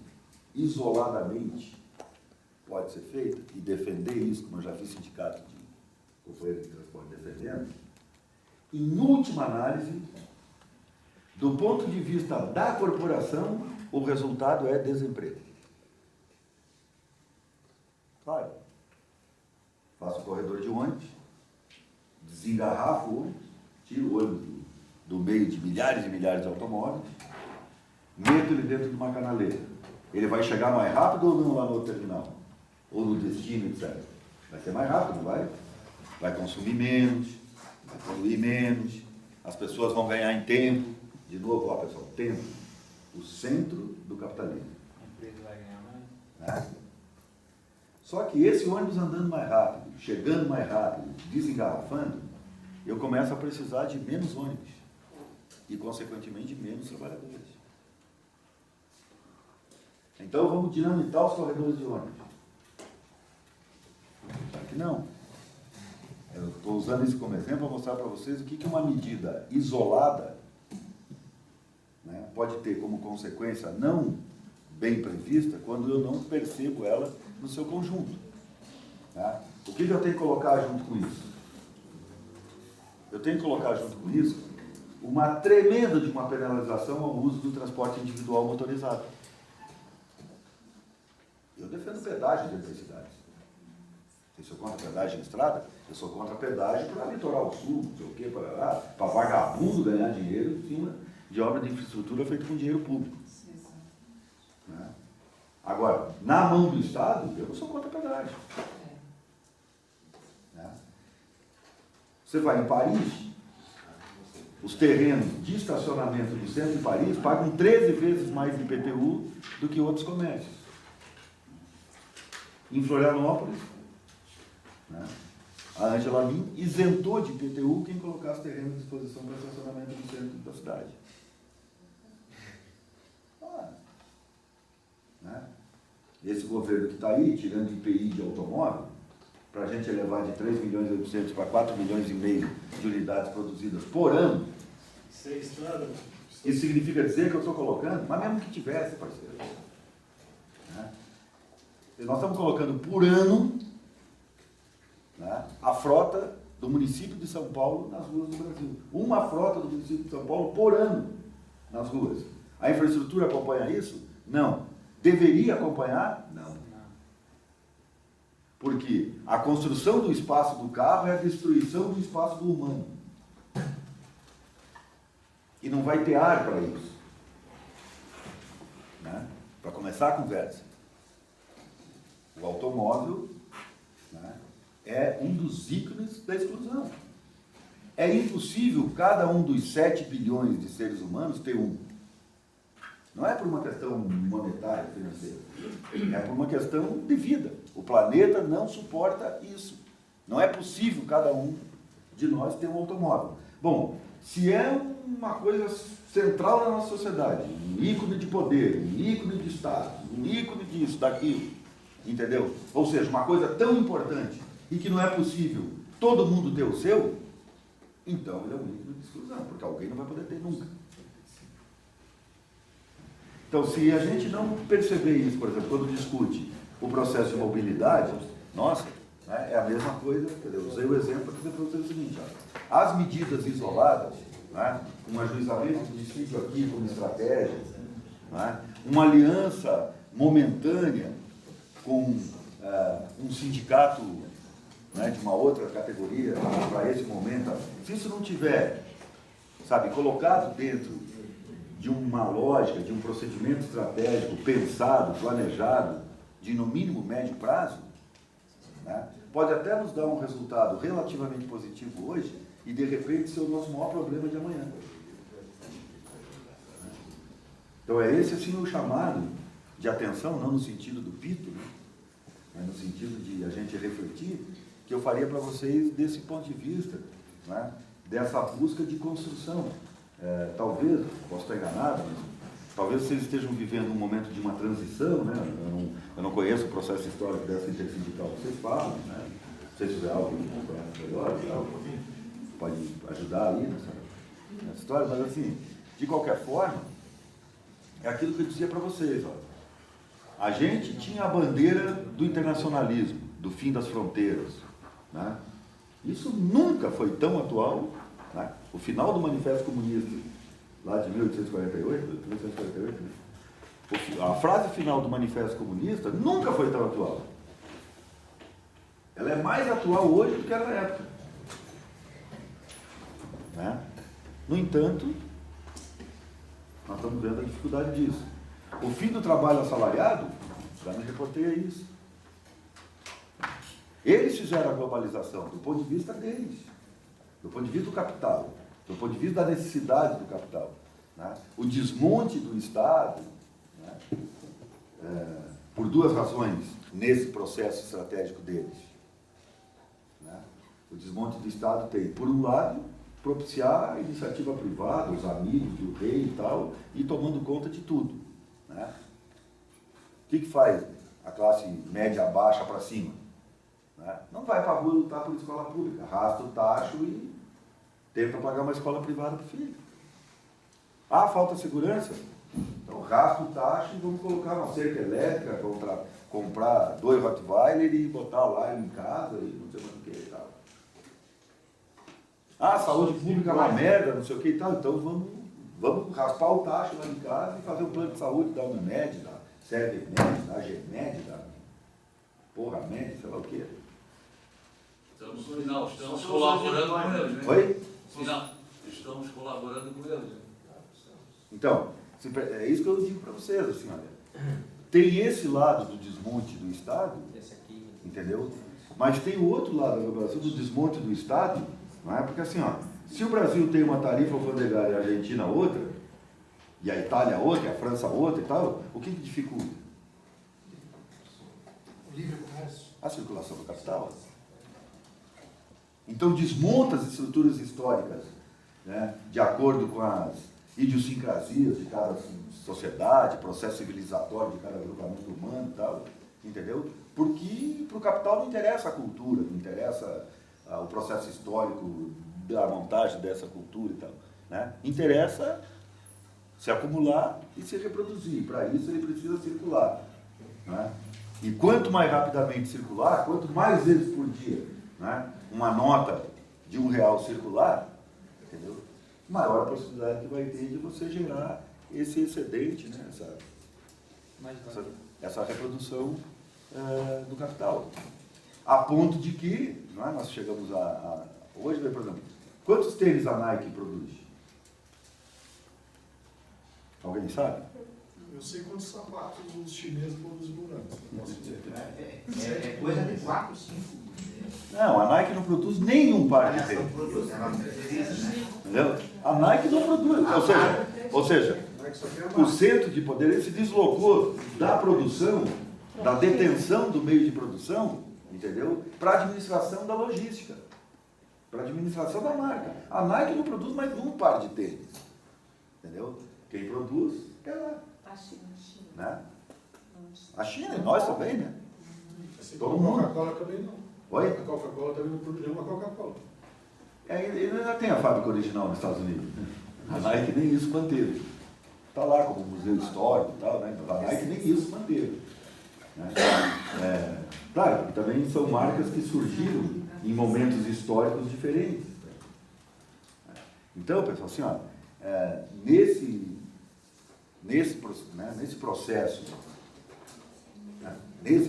A: isoladamente pode ser feita e defender isso, como eu já vi sindicato de companheiros de transporte defendendo, em última análise, do ponto de vista da corporação, o resultado é desemprego. Claro. Faço o corredor de ônibus, desengarrafo o ônibus, tiro o ônibus do meio de milhares e milhares de automóveis, meto ele dentro de uma canaleira. Ele vai chegar mais rápido ou não lá no terminal? Ou no destino, etc. Vai ser mais rápido, não vai? Vai consumir menos, vai poluir menos, as pessoas vão ganhar em tempo. De novo, ó, pessoal, tempo, o centro do capitalismo.
H: A empresa vai ganhar mais.
A: Né? Só que esse ônibus andando mais rápido, chegando mais rápido, desengarrafando, eu começo a precisar de menos ônibus e, consequentemente, de menos trabalhadores. Então, vamos dinamitar os corredores de ônibus. Só que não. Eu estou usando isso como exemplo para mostrar para vocês o que uma medida isolada, né, pode ter como consequência não bem prevista quando eu não percebo ela no seu conjunto. Tá? O que eu tenho que colocar junto com isso? Eu tenho que colocar junto com isso uma tremenda de uma penalização ao uso do transporte individual motorizado. Eu defendo pedágio dentro das cidades. Eu sou contra pedágio em estrada, eu sou contra pedágio para litoral sul, não sei o quê, para vagabundo ganhar dinheiro em cima de obra de infraestrutura feita com dinheiro público. Né? Agora, na mão do Estado, eu não sou contra pedágio. Né? Você vai em Paris, os terrenos de estacionamento do centro de Paris pagam 13 vezes mais de IPTU do que outros comércios. Em Florianópolis, né, a Ângela Lin isentou de IPTU quem colocasse terreno à disposição para estacionamento no centro da cidade. Né? Esse governo que está aí, tirando IPI de automóvel, para a gente elevar de 3 milhões e 800 para 4 milhões e meio de unidades produzidas por ano, isso significa dizer que eu estou colocando, mas mesmo que tivesse, parceiro, né? Nós estamos colocando por ano, né, a frota do município de São Paulo nas ruas do Brasil. Uma frota do município de São Paulo por ano nas ruas. A infraestrutura acompanha isso? Não. Deveria acompanhar? Não. Porque a construção do espaço do carro é a destruição do espaço do humano. E não vai ter ar para isso. Né? Para começar a conversa. O automóvel, né, é um dos ícones da exclusão. É impossível cada um dos 7 bilhões de seres humanos ter um. Não é por uma questão monetária, financeira. É por uma questão de vida. O planeta não suporta isso. Não é possível cada um de nós ter um automóvel. Bom, se é uma coisa central na nossa sociedade, um ícone de poder, um ícone de status, um ícone disso, daquilo, entendeu? Ou seja, uma coisa tão importante e que não é possível todo mundo ter o seu, então ele é um ícone de exclusão, porque alguém não vai poder ter nunca. Então, se a gente não perceber isso, por exemplo, quando discute o processo de mobilidade, nossa, né, é a mesma coisa, eu usei o exemplo para dizer para vocês o seguinte, ó, as medidas isoladas, né, um ajuizamento de sítio aqui como estratégia, né, uma aliança momentânea com um sindicato, né, de uma outra categoria para esse momento, se isso não tiver, sabe, colocado dentro de uma lógica, de um procedimento estratégico pensado, planejado, de no mínimo médio prazo, né, pode até nos dar um resultado relativamente positivo hoje e de repente ser o nosso maior problema de amanhã. Então é esse assim o chamado de atenção, não no sentido do pito, né, mas no sentido de a gente refletir, que eu faria para vocês desse ponto de vista, né, dessa busca de construção. Talvez, posso estar enganado, mas talvez vocês estejam vivendo um momento de uma transição, né? Eu não conheço o processo histórico dessa intersindical que vocês falam, né? Não sei se tiver algo melhor, pode ajudar aí nessa história, mas assim, de qualquer forma, é aquilo que eu dizia para vocês, ó. A gente tinha a bandeira do internacionalismo, do fim das fronteiras, né? Isso nunca foi tão atual, né? O final do Manifesto Comunista, lá de 1848, a frase final do Manifesto Comunista nunca foi tão atual. Ela é mais atual hoje do que era na época. Né? No entanto, nós estamos vendo a dificuldade disso. O fim do trabalho assalariado, já me reportei a isso. Eles fizeram a globalização do ponto de vista deles, do ponto de vista do capital, do ponto de vista da necessidade do capital. Né? O desmonte do Estado, né? Por duas razões nesse processo estratégico deles. Né? O desmonte do Estado tem, por um lado, propiciar a iniciativa privada, os amigos do rei e tal, e tomando conta de tudo. Né? O que faz a classe média baixa para cima? Né? Não vai para a rua lutar por escola pública, arrasta o tacho e tenta pagar uma escola privada para o filho. Ah, falta segurança? Então raspa o tacho e vamos colocar uma cerca elétrica, comprar 2 Rottweiler e botar lá em casa e não sei mais o que e tal. Ah, saúde pública é uma merda, não sei o que e tal, então vamos raspar o tacho lá em casa e fazer um plano de saúde da Unimed, da Servemed, da GEMED, da Porra Med, sei lá o que.
I: Estamos colaborando com eles, né?
A: Oi?
I: Estamos colaborando com eles.
A: Então, é isso que eu digo para vocês, assim, olha. Tem esse lado do desmonte do Estado, entendeu? Mas tem o outro lado da globalização, do desmonte do Estado, não é? Porque assim, ó, se o Brasil tem uma tarifa alfandegária e a Argentina outra, e a Itália outra, e a França outra e tal, o que dificulta?
F: O livre comércio.
A: A circulação do capital. Então desmonta as estruturas históricas, né, de acordo com as idiosincrasias de cada sociedade, processo civilizatório de cada agrupamento humano e tal, entendeu? Porque para o capital não interessa a cultura, não interessa o processo histórico da montagem dessa cultura e tal, né? Interessa se acumular e se reproduzir. Para isso ele precisa circular, né? E quanto mais rapidamente circular, quanto mais vezes por dia, né, uma nota de R$1 circular, entendeu? Maior a possibilidade que vai ter de você gerar esse excedente, né, essa reprodução do capital. A ponto de que, não é, nós chegamos hoje, por exemplo, quantos tênis a Nike produz? Alguém sabe?
C: Eu sei quantos sapatos os chineses produzem por ano. Posso dizer.
B: É coisa de 4, 5.
A: Não, a Nike não produz nenhum par de tênis. Entendeu? A Nike não produz. Ou seja, o centro de poder ele se deslocou da produção, da detenção do meio de produção, entendeu? Para a administração da logística, para a administração da marca. A Nike não produz mais um par de tênis. Entendeu? Quem produz é lá.
E: A China.
A: Né? A China e nós também, né?
C: Assim
A: Todo
C: como a
A: mundo.
C: Coca-Cola também não.
A: Oi?
C: A Coca-Cola também não produziu uma Coca-Cola.
A: Ele ainda tem a fábrica original nos Estados Unidos. Né? A Nike nem isso manteve. Está lá como museu histórico e tal, né? A Nike nem isso manteve. Né? Claro, também são marcas que surgiram em momentos históricos diferentes. Então, pessoal, assim, ó, nesse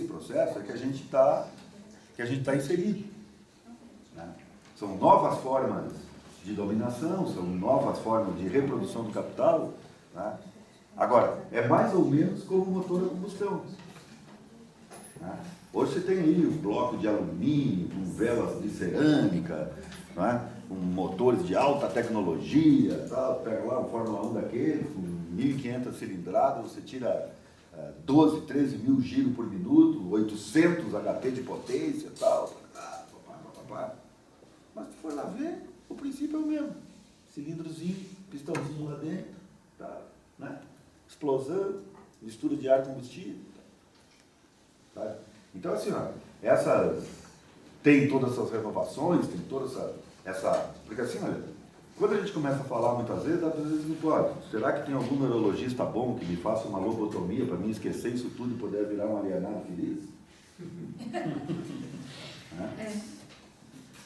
A: processo é que a gente está inserido. Né? São novas formas de dominação, são novas formas de reprodução do capital. Né? Agora, é mais ou menos como o motor a combustão. Né? Hoje você tem aí um bloco de alumínio, com velas de cerâmica, né? Com motores de alta tecnologia, tal. Pega lá um Fórmula 1 daquele, com 1.500 cilindradas, você tira 12, 13 mil giros por minuto, 800 HP de potência, tal. Mas se for lá ver, o princípio é o mesmo. Cilindrozinho, pistãozinho lá dentro, tá, né? Explosão, mistura de ar combustível. Tá? Então, assim, ó, tem todas essas renovações, tem toda essa. Porque assim, olha, quando a gente começa a falar muitas vezes, às vezes me pode, será que tem algum neurologista bom que me faça uma lobotomia para mim esquecer isso tudo e poder virar um alienado feliz?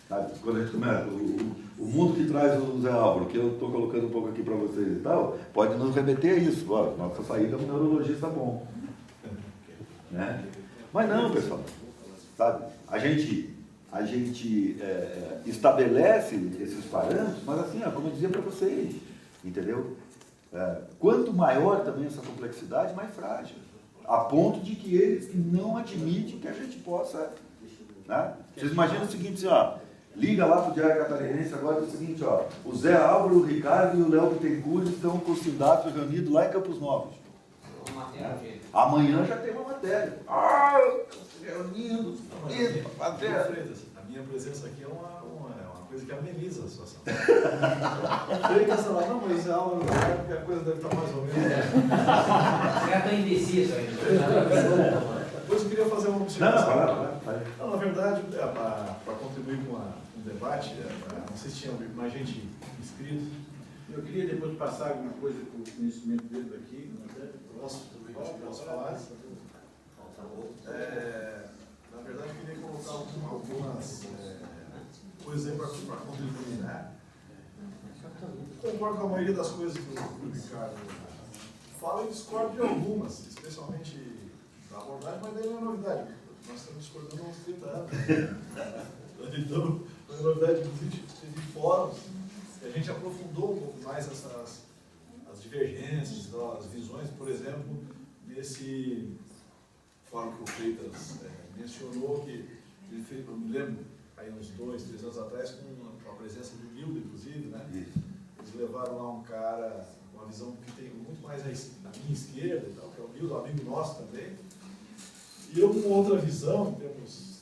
A: Sabe? Quando a gente começa, o mundo que traz o Zé Álvaro, que eu estou colocando um pouco aqui para vocês e tal, pode nos remeter a isso. Ó, nossa saída é um neurologista bom. Né? Mas não, pessoal. Sabe? A gente estabelece esses parâmetros, mas assim, ó, como eu dizia para vocês, entendeu? Quanto maior também essa complexidade, mais frágil. A ponto de que eles não admitem que a gente possa Né? Vocês imaginam o seguinte, ó, liga lá pro Diário Catarinense agora, é o seguinte, ó, o Zé Álvaro, o Ricardo e o Léo Bittencourt estão com o sindicato reunidos lá em Campos Novos. Amanhã já tem uma matéria. Ah, reunindo, matéria.
J: Freitas, a minha presença aqui é uma coisa que ameniza a situação. Freitas fala, não, mas a aula porque a coisa deve estar mais ou menos.
D: Os caras estão indecisos ainda.
J: Depois eu queria fazer uma observação.
A: Vai.
J: Não, na verdade, para contribuir com o debate, não sei se tinha mais gente inscrita.
C: Eu queria depois passar alguma coisa com o conhecimento deles aqui.
J: Posso falar? Na verdade, eu queria colocar algumas coisas aí para contribuir, né? Concordo com a maioria das coisas que o Ricardo fala e discordo de algumas, especialmente da abordagem, mas daí não é novidade. Nós estamos discordando há uns 30 anos. Então, não é novidade, inclusive, teve fóruns que a gente aprofundou um pouco mais as divergências, as visões, por exemplo, nesse fórum que o Freitas mencionou, que ele fez, eu me lembro, aí uns 2, 3 anos atrás, com a presença do Nildo, inclusive, né? Eles levaram lá um cara com uma visão que tem muito mais na minha esquerda, e tal, que é o Nildo, amigo nosso também, e eu com outra visão, em termos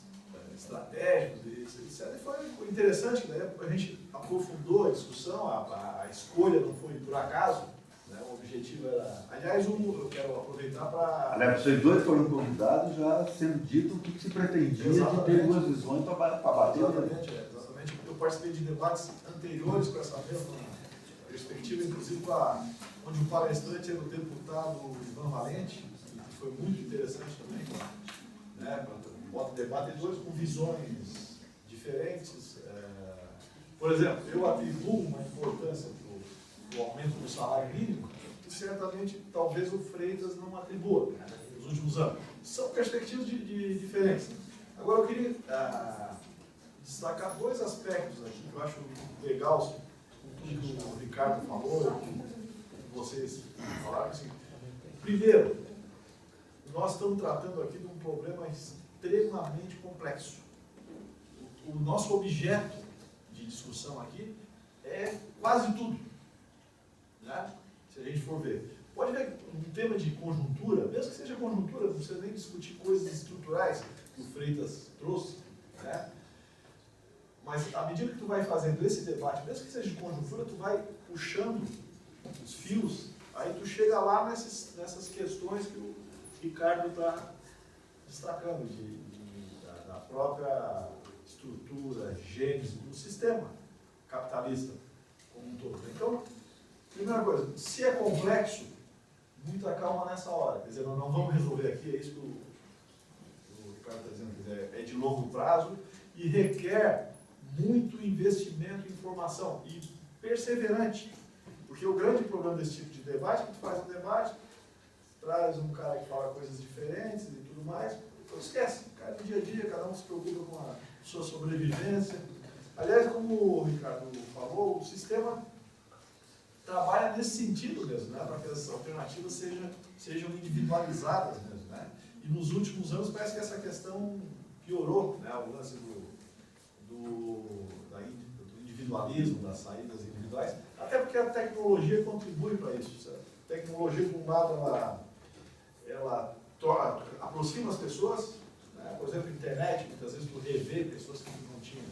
J: estratégicos, etc. E foi interessante, né? A gente aprofundou a discussão, a escolha não foi por acaso, né? O objetivo era... Aliás, eu quero aproveitar para...
A: Aliás, vocês dois foram convidados já sendo dito o que se pretendia de ter duas visões para bater.
J: Exatamente. Eu participei de debates anteriores com essa mesma perspectiva, inclusive onde o palestrante era o deputado Ivan Valente, que foi muito interessante também, né? Debatedores com visões diferentes. Por exemplo, eu atribuo uma importância para o aumento do salário mínimo que certamente talvez o Freitas não atribua, né, nos últimos anos. São perspectivas diferentes. Agora eu queria destacar 2 aspectos aqui que eu acho legal com tudo que o Ricardo falou, que vocês falaram. Assim. Primeiro, nós estamos tratando aqui de um problema extremamente complexo. O nosso objeto de discussão aqui é quase tudo, né? Se a gente for ver. Pode ver um tema de conjuntura, mesmo que seja conjuntura, não precisa nem discutir coisas estruturais que o Freitas trouxe, né? Mas à medida que tu vai fazendo esse debate, mesmo que seja de conjuntura, tu vai puxando os fios, aí tu chega lá nessas questões que o Ricardo está destacando, da própria estrutura, gênese do sistema capitalista como um todo. Então, primeira coisa, se é complexo, muita calma nessa hora. Quer dizer, nós não vamos resolver aqui, é isso que o Ricardo está dizendo, quer dizer, é de longo prazo e requer muito investimento em formação e perseverante. Porque o grande problema desse tipo de debate é que tu faz um debate, traz um cara que fala coisas diferentes e tudo mais, então esquece. O cara do dia a dia, cada um se preocupa com a sua sobrevivência. Aliás, como o Ricardo falou, o sistema trabalha nesse sentido mesmo, né? Para que as alternativas sejam individualizadas mesmo, né? E nos últimos anos parece que essa questão piorou, né? O lance do individualismo, das saídas individuais, até porque a tecnologia contribui para isso. Certo? A tecnologia, por um lado, ela aproxima as pessoas, né? Por exemplo, a internet, muitas vezes tu revê pessoas que tu não tinha,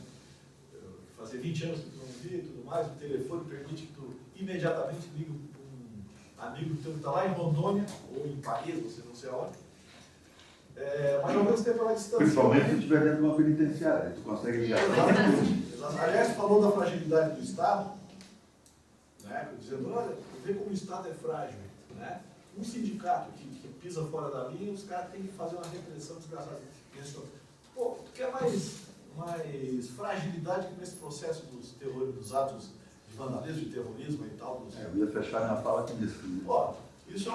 J: fazia 20 anos que tu não via e tudo mais, o telefone permite que tu imediatamente liga um amigo teu que está lá em Rondônia, ou em Paris, você não sei aonde, mas ao mesmo tempo ela distancia.
A: Principalmente se estiver dentro de uma penitenciária, tu consegue ligar.
J: Aliás, falou da fragilidade do Estado, né? Dizendo, olha, vê como o Estado é frágil, né? Um sindicato que pisa fora da linha, os caras têm que fazer uma repressão desgraçada. Pô, tu quer mais fragilidade que nesse processo dos atos de vandalismo, de terrorismo e tal?
A: Eu ia fechar minha fala com isso.
J: Pô, isso é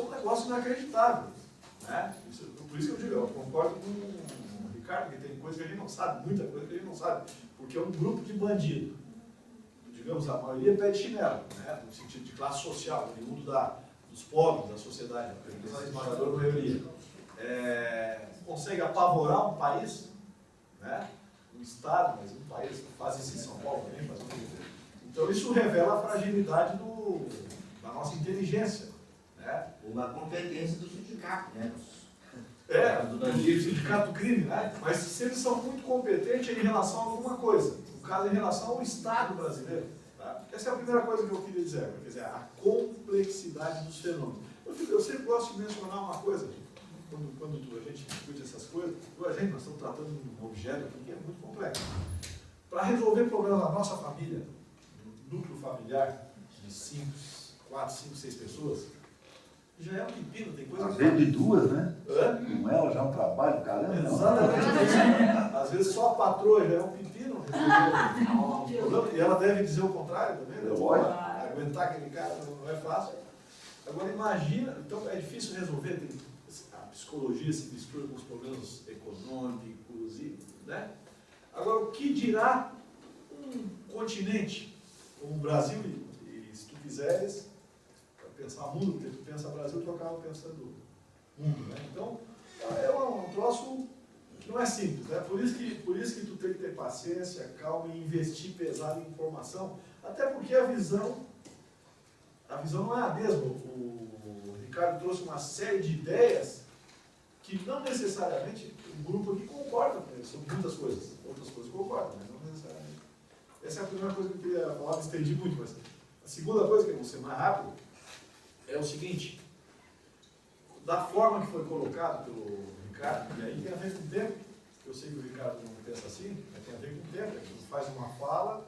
J: um negócio inacreditável, né? Por isso que eu digo, eu concordo com o Ricardo, que tem coisa que a gente não sabe, muita coisa que a gente não sabe, porque é um grupo de bandido. Digamos, a maioria pede chinelo, né? No sentido de classe social, no mundo dos pobres, da sociedade, a esmagadora maioria. Consegue apavorar um país, né? Um estado, mas um país que faz isso em São Paulo também, faz muito. Então isso revela a fragilidade da nossa inteligência, né?
B: Uma competência do sindicato, né?
J: Do sindicato do crime, né? Mas se eles são muito competentes em relação a alguma coisa, no caso em relação ao Estado brasileiro, tá? Essa é a primeira coisa que eu queria dizer, quer dizer, a complexidade dos fenômenos. Eu sempre gosto de mencionar uma coisa, quando a gente discute essas coisas, nós estamos tratando de um objeto aqui que é muito complexo. Para resolver problemas da nossa família, no núcleo familiar de 4, 5, 6 pessoas, já é um pepino, tem coisa
A: Às vezes de duas, né?
J: Hã?
A: Com ela já é um trabalho, caramba.
J: Exatamente. Às vezes só a patroa já é um pepino, e ela deve dizer o contrário também, né? Aguentar aquele cara não é fácil. Agora imagina, então é difícil resolver, a psicologia se mistura com os problemas econômicos, né? Agora, o que dirá um continente como o Brasil, e se tu quiseres, para pensar mundo, porque tu pensa Brasil, tu acaba pensando mundo, né? Então, é um troço que não é simples, né? Por isso que tu tem que ter paciência, calma e investir pesado em informação, até porque a visão não é a mesma. O Ricardo trouxe uma série de ideias que não necessariamente o grupo aqui concorda com ele sobre muitas coisas. Outras coisas concordam, mas não necessariamente. Essa é a primeira coisa que eu queria falar, me estendi muito, mas a segunda coisa, que eu vou ser mais rápido, é o seguinte: da forma que foi colocado pelo Ricardo, e aí tem a ver com o tempo, eu sei que o Ricardo não pensa assim, mas tem a ver com o tempo, tu faz uma fala,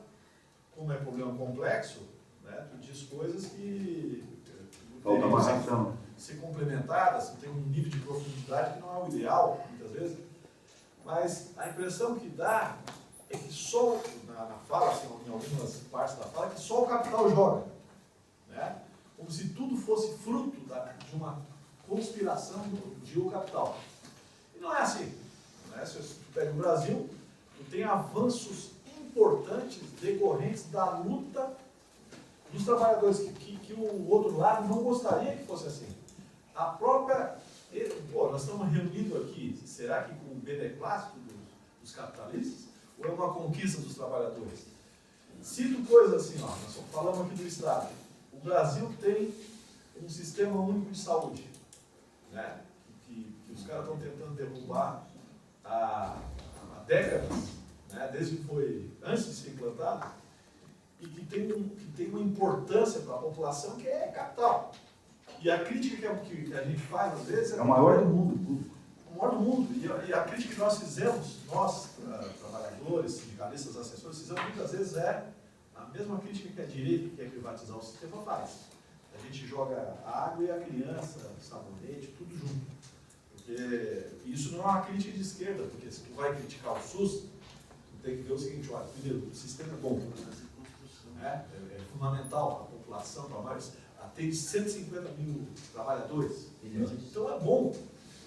J: como é problema complexo, né, tu diz coisas que
A: falta uma razão.
J: Ser complementadas, tem um nível de profundidade que não é o ideal, muitas vezes, mas a impressão que dá é que só, na fala, assim, em algumas partes da fala, que só o capital joga, né? Como se tudo fosse fruto de uma conspiração de o capital. E não é assim, né? Se tu pega o Brasil, tu tem avanços importantes decorrentes da luta dos trabalhadores, que o outro lado não gostaria que fosse assim. A própria... nós estamos reunidos aqui, será que com o beneplácito dos capitalistas? Ou é uma conquista dos trabalhadores? Cito coisas assim, nós falamos aqui do Estado. O Brasil tem um sistema único de saúde, né? que os caras estão tentando derrubar há décadas, né? Desde que foi antes de ser implantado, e que tem uma importância para a população que é capital. E a crítica que a gente faz, às vezes...
A: É o maior do mundo.
J: O maior do mundo. E a crítica que nós fizemos, nós, trabalhadores, sindicalistas, assessores, fizemos muitas vezes a mesma crítica que a direita, que quer privatizar o sistema, faz. A gente joga a água e a criança, o sabonete, tudo junto. Porque isso não é uma crítica de esquerda, porque se tu vai criticar o SUS, tu tem que ver o seguinte: olha, primeiro, o sistema é bom, é fundamental a população, tem 150 mil trabalhadores. Então é bom.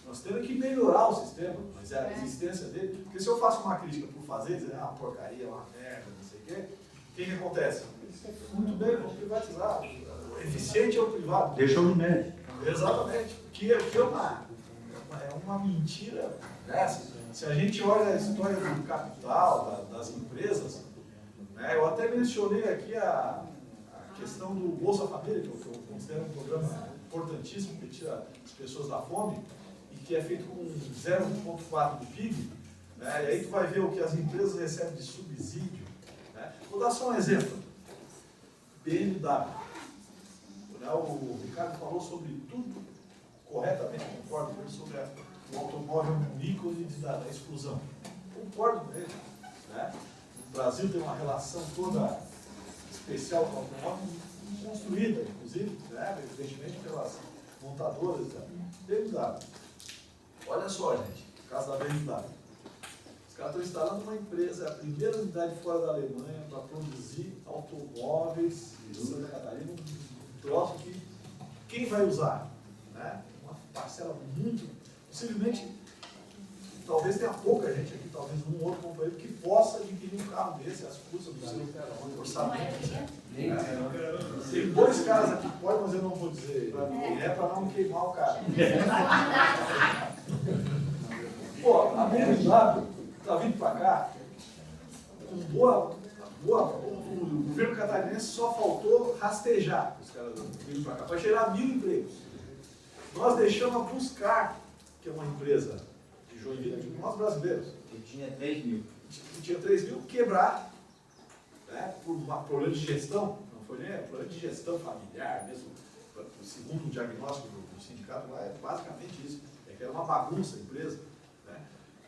J: Nós temos que melhorar o sistema, mas é a existência dele. Porque se eu faço uma crítica por fazer, dizer, uma porcaria, uma merda, não sei o quê, o que acontece? Muito bem, vamos privatizar. O eficiente é o privado.
A: Deixa no médio.
J: Exatamente. Que é uma mentira dessa. Se a gente olha a história do capital, das empresas, né, eu até mencionei aqui a questão do Bolsa Família, que eu considero um programa importantíssimo que tira as pessoas da fome e que é feito com 0,4 do PIB, né, e aí tu vai ver o que as empresas recebem de subsídio, né. Vou dar só um exemplo. BMW. Né, o Ricardo falou sobre tudo corretamente, concordo com ele, sobre o automóvel um ícone da exclusão. Concordo com ele. Né. O Brasil tem uma relação toda especial com o automóvel, construída, inclusive, né, evidentemente, pelas montadoras da BMW. Olha só, gente, o caso da BMW. Os caras estão instalando uma empresa, a primeira unidade fora da Alemanha para produzir automóveis de Santa Catarina, um troço que quem vai usar? Né? Uma parcela muito, possivelmente, talvez tenha pouca gente aqui, talvez um outro companheiro que possa adquirir um carro desse, as custas do seu orçamento. Tem dois caras aqui que podem, mas eu não vou dizer. É para não queimar o cara. Pô, a BMW, está vindo para cá, o governo catarinense só faltou rastejar os caras vindo para cá, para gerar 1.000 empregos. Nós deixamos a Buscar, que é uma empresa de Joinville, nós brasileiros,
B: Que tinha 3 mil.
J: que tinha 3 mil, quebrar, né, por um problema de gestão, não foi nem problema de gestão familiar, mesmo, segundo o diagnóstico do sindicato, lá é basicamente isso, é que era uma bagunça a empresa, né?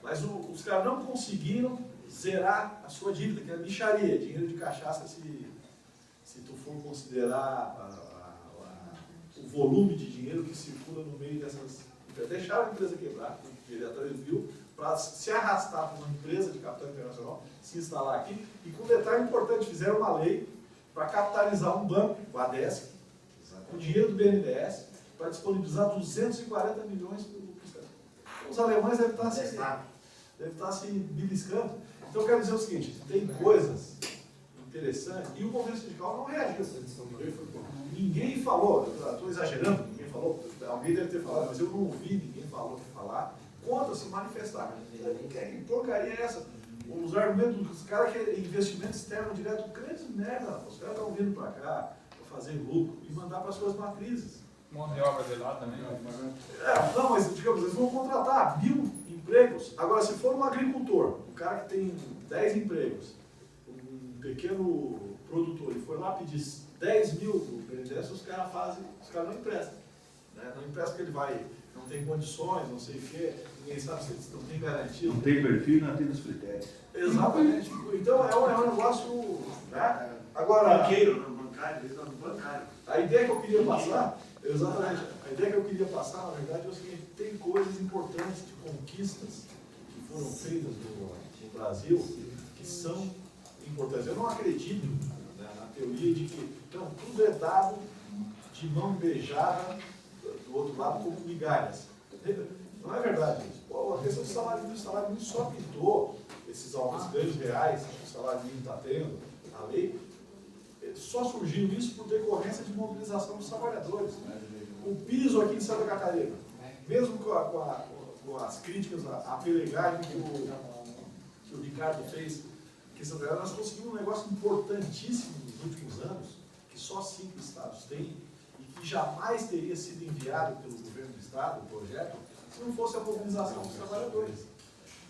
J: Mas os caras não conseguiram zerar a sua dívida, que é mixaria, dinheiro de cachaça, se tu for considerar o volume de dinheiro que circula no meio dessas empresas. Deixaram a empresa quebrar, o diretor viu, para se arrastar para uma empresa de capital internacional, se instalar aqui, e com um detalhe importante, fizeram uma lei para capitalizar um banco, o ADESC, com dinheiro do BNDES, para disponibilizar 240 milhões para os caras. Os alemães devem estar se beliscando. Então eu quero dizer o seguinte, tem coisas interessantes, e o movimento sindical não reagiu. Ninguém falou, estou exagerando, ninguém falou, alguém deve ter falado, mas eu não ouvi ninguém falar contra se manifestar. Que porcaria é essa? Os argumentos dos caras que é investimento externo direto, grande merda, os caras estão vindo para cá para fazer lucro e mandar para as suas matrizes.
H: Mão de obra de lá também.
J: Não, mas digamos, eles vão contratar 1.000 empregos. Agora, se for um agricultor, um cara que tem 10 empregos, um pequeno produtor, e for lá pedir 10 mil do BNDES, os caras não emprestam. Né? Não emprestam porque ele vai, não tem condições, não sei o quê, ninguém sabe se eles não tem garantia.
A: Não tem perfil, não tem os critérios.
J: Exatamente. Então é um negócio. Né? Agora.
A: Banqueiro, bancário.
J: A ideia que eu queria passar, exatamente, a ideia que eu queria passar, na verdade, é o seguinte: tem coisas importantes de conquistas que foram feitas no Brasil que são importantes. Eu não acredito, né, na teoria de que então, tudo é dado de mão beijada do outro lado como migalhas. Não é verdade isso. Pô, a questão do salário mínimo só pintou esses altos ganhos reais que o salário mínimo está tendo, a lei, só surgiu isso por decorrência de mobilização dos trabalhadores. O piso aqui em Santa Catarina, mesmo com as críticas à pelegagem que o Ricardo fez, que Santa Catarina, nós conseguimos um negócio importantíssimo nos últimos anos, que só 5 estados têm, e que jamais teria sido enviado pelo governo do estado, o projeto, se não fosse a mobilização dos trabalhadores.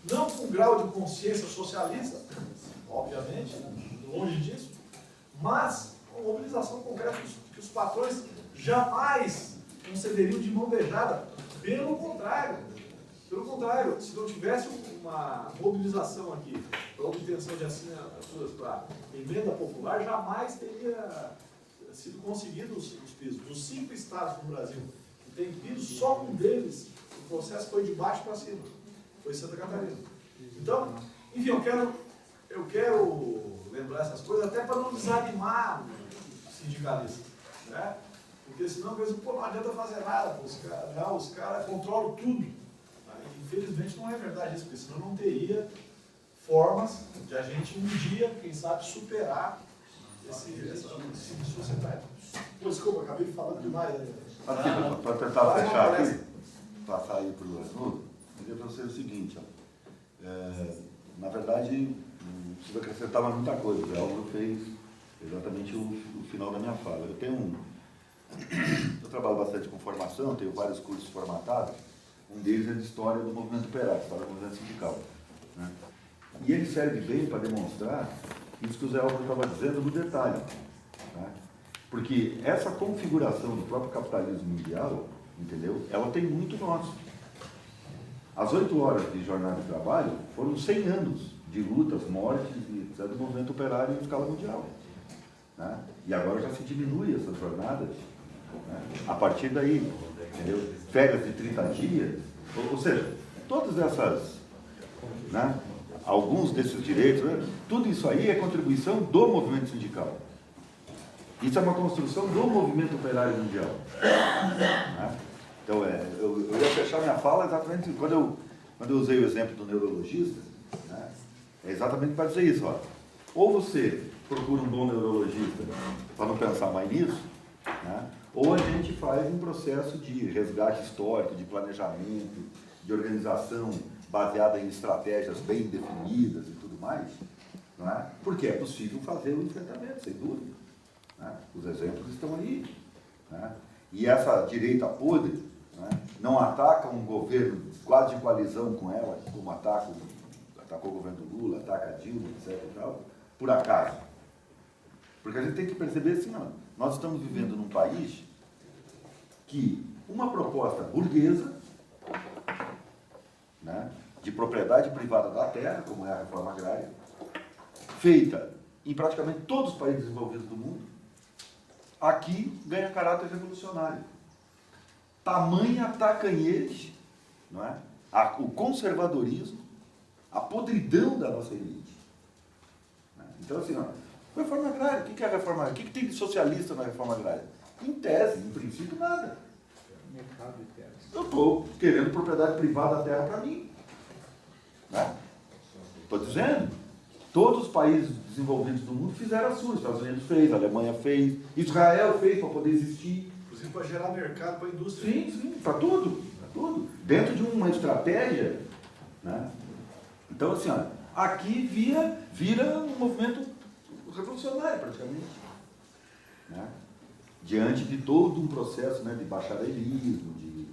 J: Não com grau de consciência socialista, obviamente, longe disso, mas com mobilização concreta que os patrões jamais concederiam de mão beijada. Pelo contrário, se não tivesse uma mobilização aqui para obtenção de assinaturas para emenda popular, jamais teria sido conseguido os pisos. Dos 5 estados no Brasil que tem piso, só um deles, o processo foi de baixo para cima, foi Santa Catarina. Então, enfim, eu quero lembrar essas coisas até para não desanimar o sindicalista, né? Porque senão mesmo, não adianta fazer nada, os caras controlam tudo. Infelizmente não é verdade isso, porque senão não teria formas de a gente um dia, quem sabe, superar esse tipo de sociedade. Pô, desculpa, acabei falando demais.
A: Para tentar fechar aqui, passar aí para o Arnaldo, eu diria para você o seguinte, ó, na verdade, não precisa acrescentar mais muita coisa, o Álvaro fez exatamente o final da minha fala. Eu trabalho bastante com formação, tenho vários cursos formatados, um deles é de história do movimento operário, história do movimento sindical. Né? E ele serve bem para demonstrar isso que o Zé Álvaro estava dizendo no detalhe. Né? Porque essa configuração do próprio capitalismo mundial, entendeu? Ela tem muito nosso. As 8 horas de jornada de trabalho foram 100 anos de lutas, mortes e do movimento operário em escala mundial. Né? E agora já se diminui essas jornadas, né? A partir daí, entendeu? Férias de 30 dias, ou seja, todas essas, né? Alguns desses direitos, né? Tudo isso aí é contribuição do movimento sindical. Isso é uma construção do movimento operário mundial. Né? Então, eu ia fechar minha fala exatamente quando eu usei o exemplo do neurologista, né? É exatamente para dizer isso. Ó. Ou você procura um bom neurologista para não pensar mais nisso, né? Ou a gente faz um processo de resgate histórico, de planejamento, de organização baseada em estratégias bem definidas e tudo mais, não é? Porque é possível fazer o enfrentamento, sem dúvida. Né? Os exemplos estão aí. Né? E essa direita podre, né, não ataca um governo quase de coalizão com ela, como atacou o governo do Lula, ataca a Dilma, etc. E tal, por acaso. Porque a gente tem que perceber assim, ó, nós estamos vivendo num país que uma proposta burguesa, né, de propriedade privada da terra, como é a reforma agrária, feita em praticamente todos os países desenvolvidos do mundo, aqui ganha caráter revolucionário. Tamanha tacanhez, não é? O conservadorismo, a podridão da nossa elite. Então, assim, ó, reforma agrária, o que é a reforma agrária? O que tem de socialista na reforma agrária? Em tese, em princípio, nada.
F: Mercado de terras.
A: Eu estou querendo propriedade privada da terra para mim. Estou dizendo, todos os países desenvolvidos do mundo fizeram a sua. Os Estados Unidos fez, a Alemanha fez, Israel fez para poder existir.
J: Inclusive para gerar mercado para a indústria.
A: Sim, para tudo, para tudo. Dentro de uma estratégia, né? Então, assim, ó, aqui vira um movimento revolucionário, praticamente. Né? Diante de todo um processo, né, de bacharelismo, de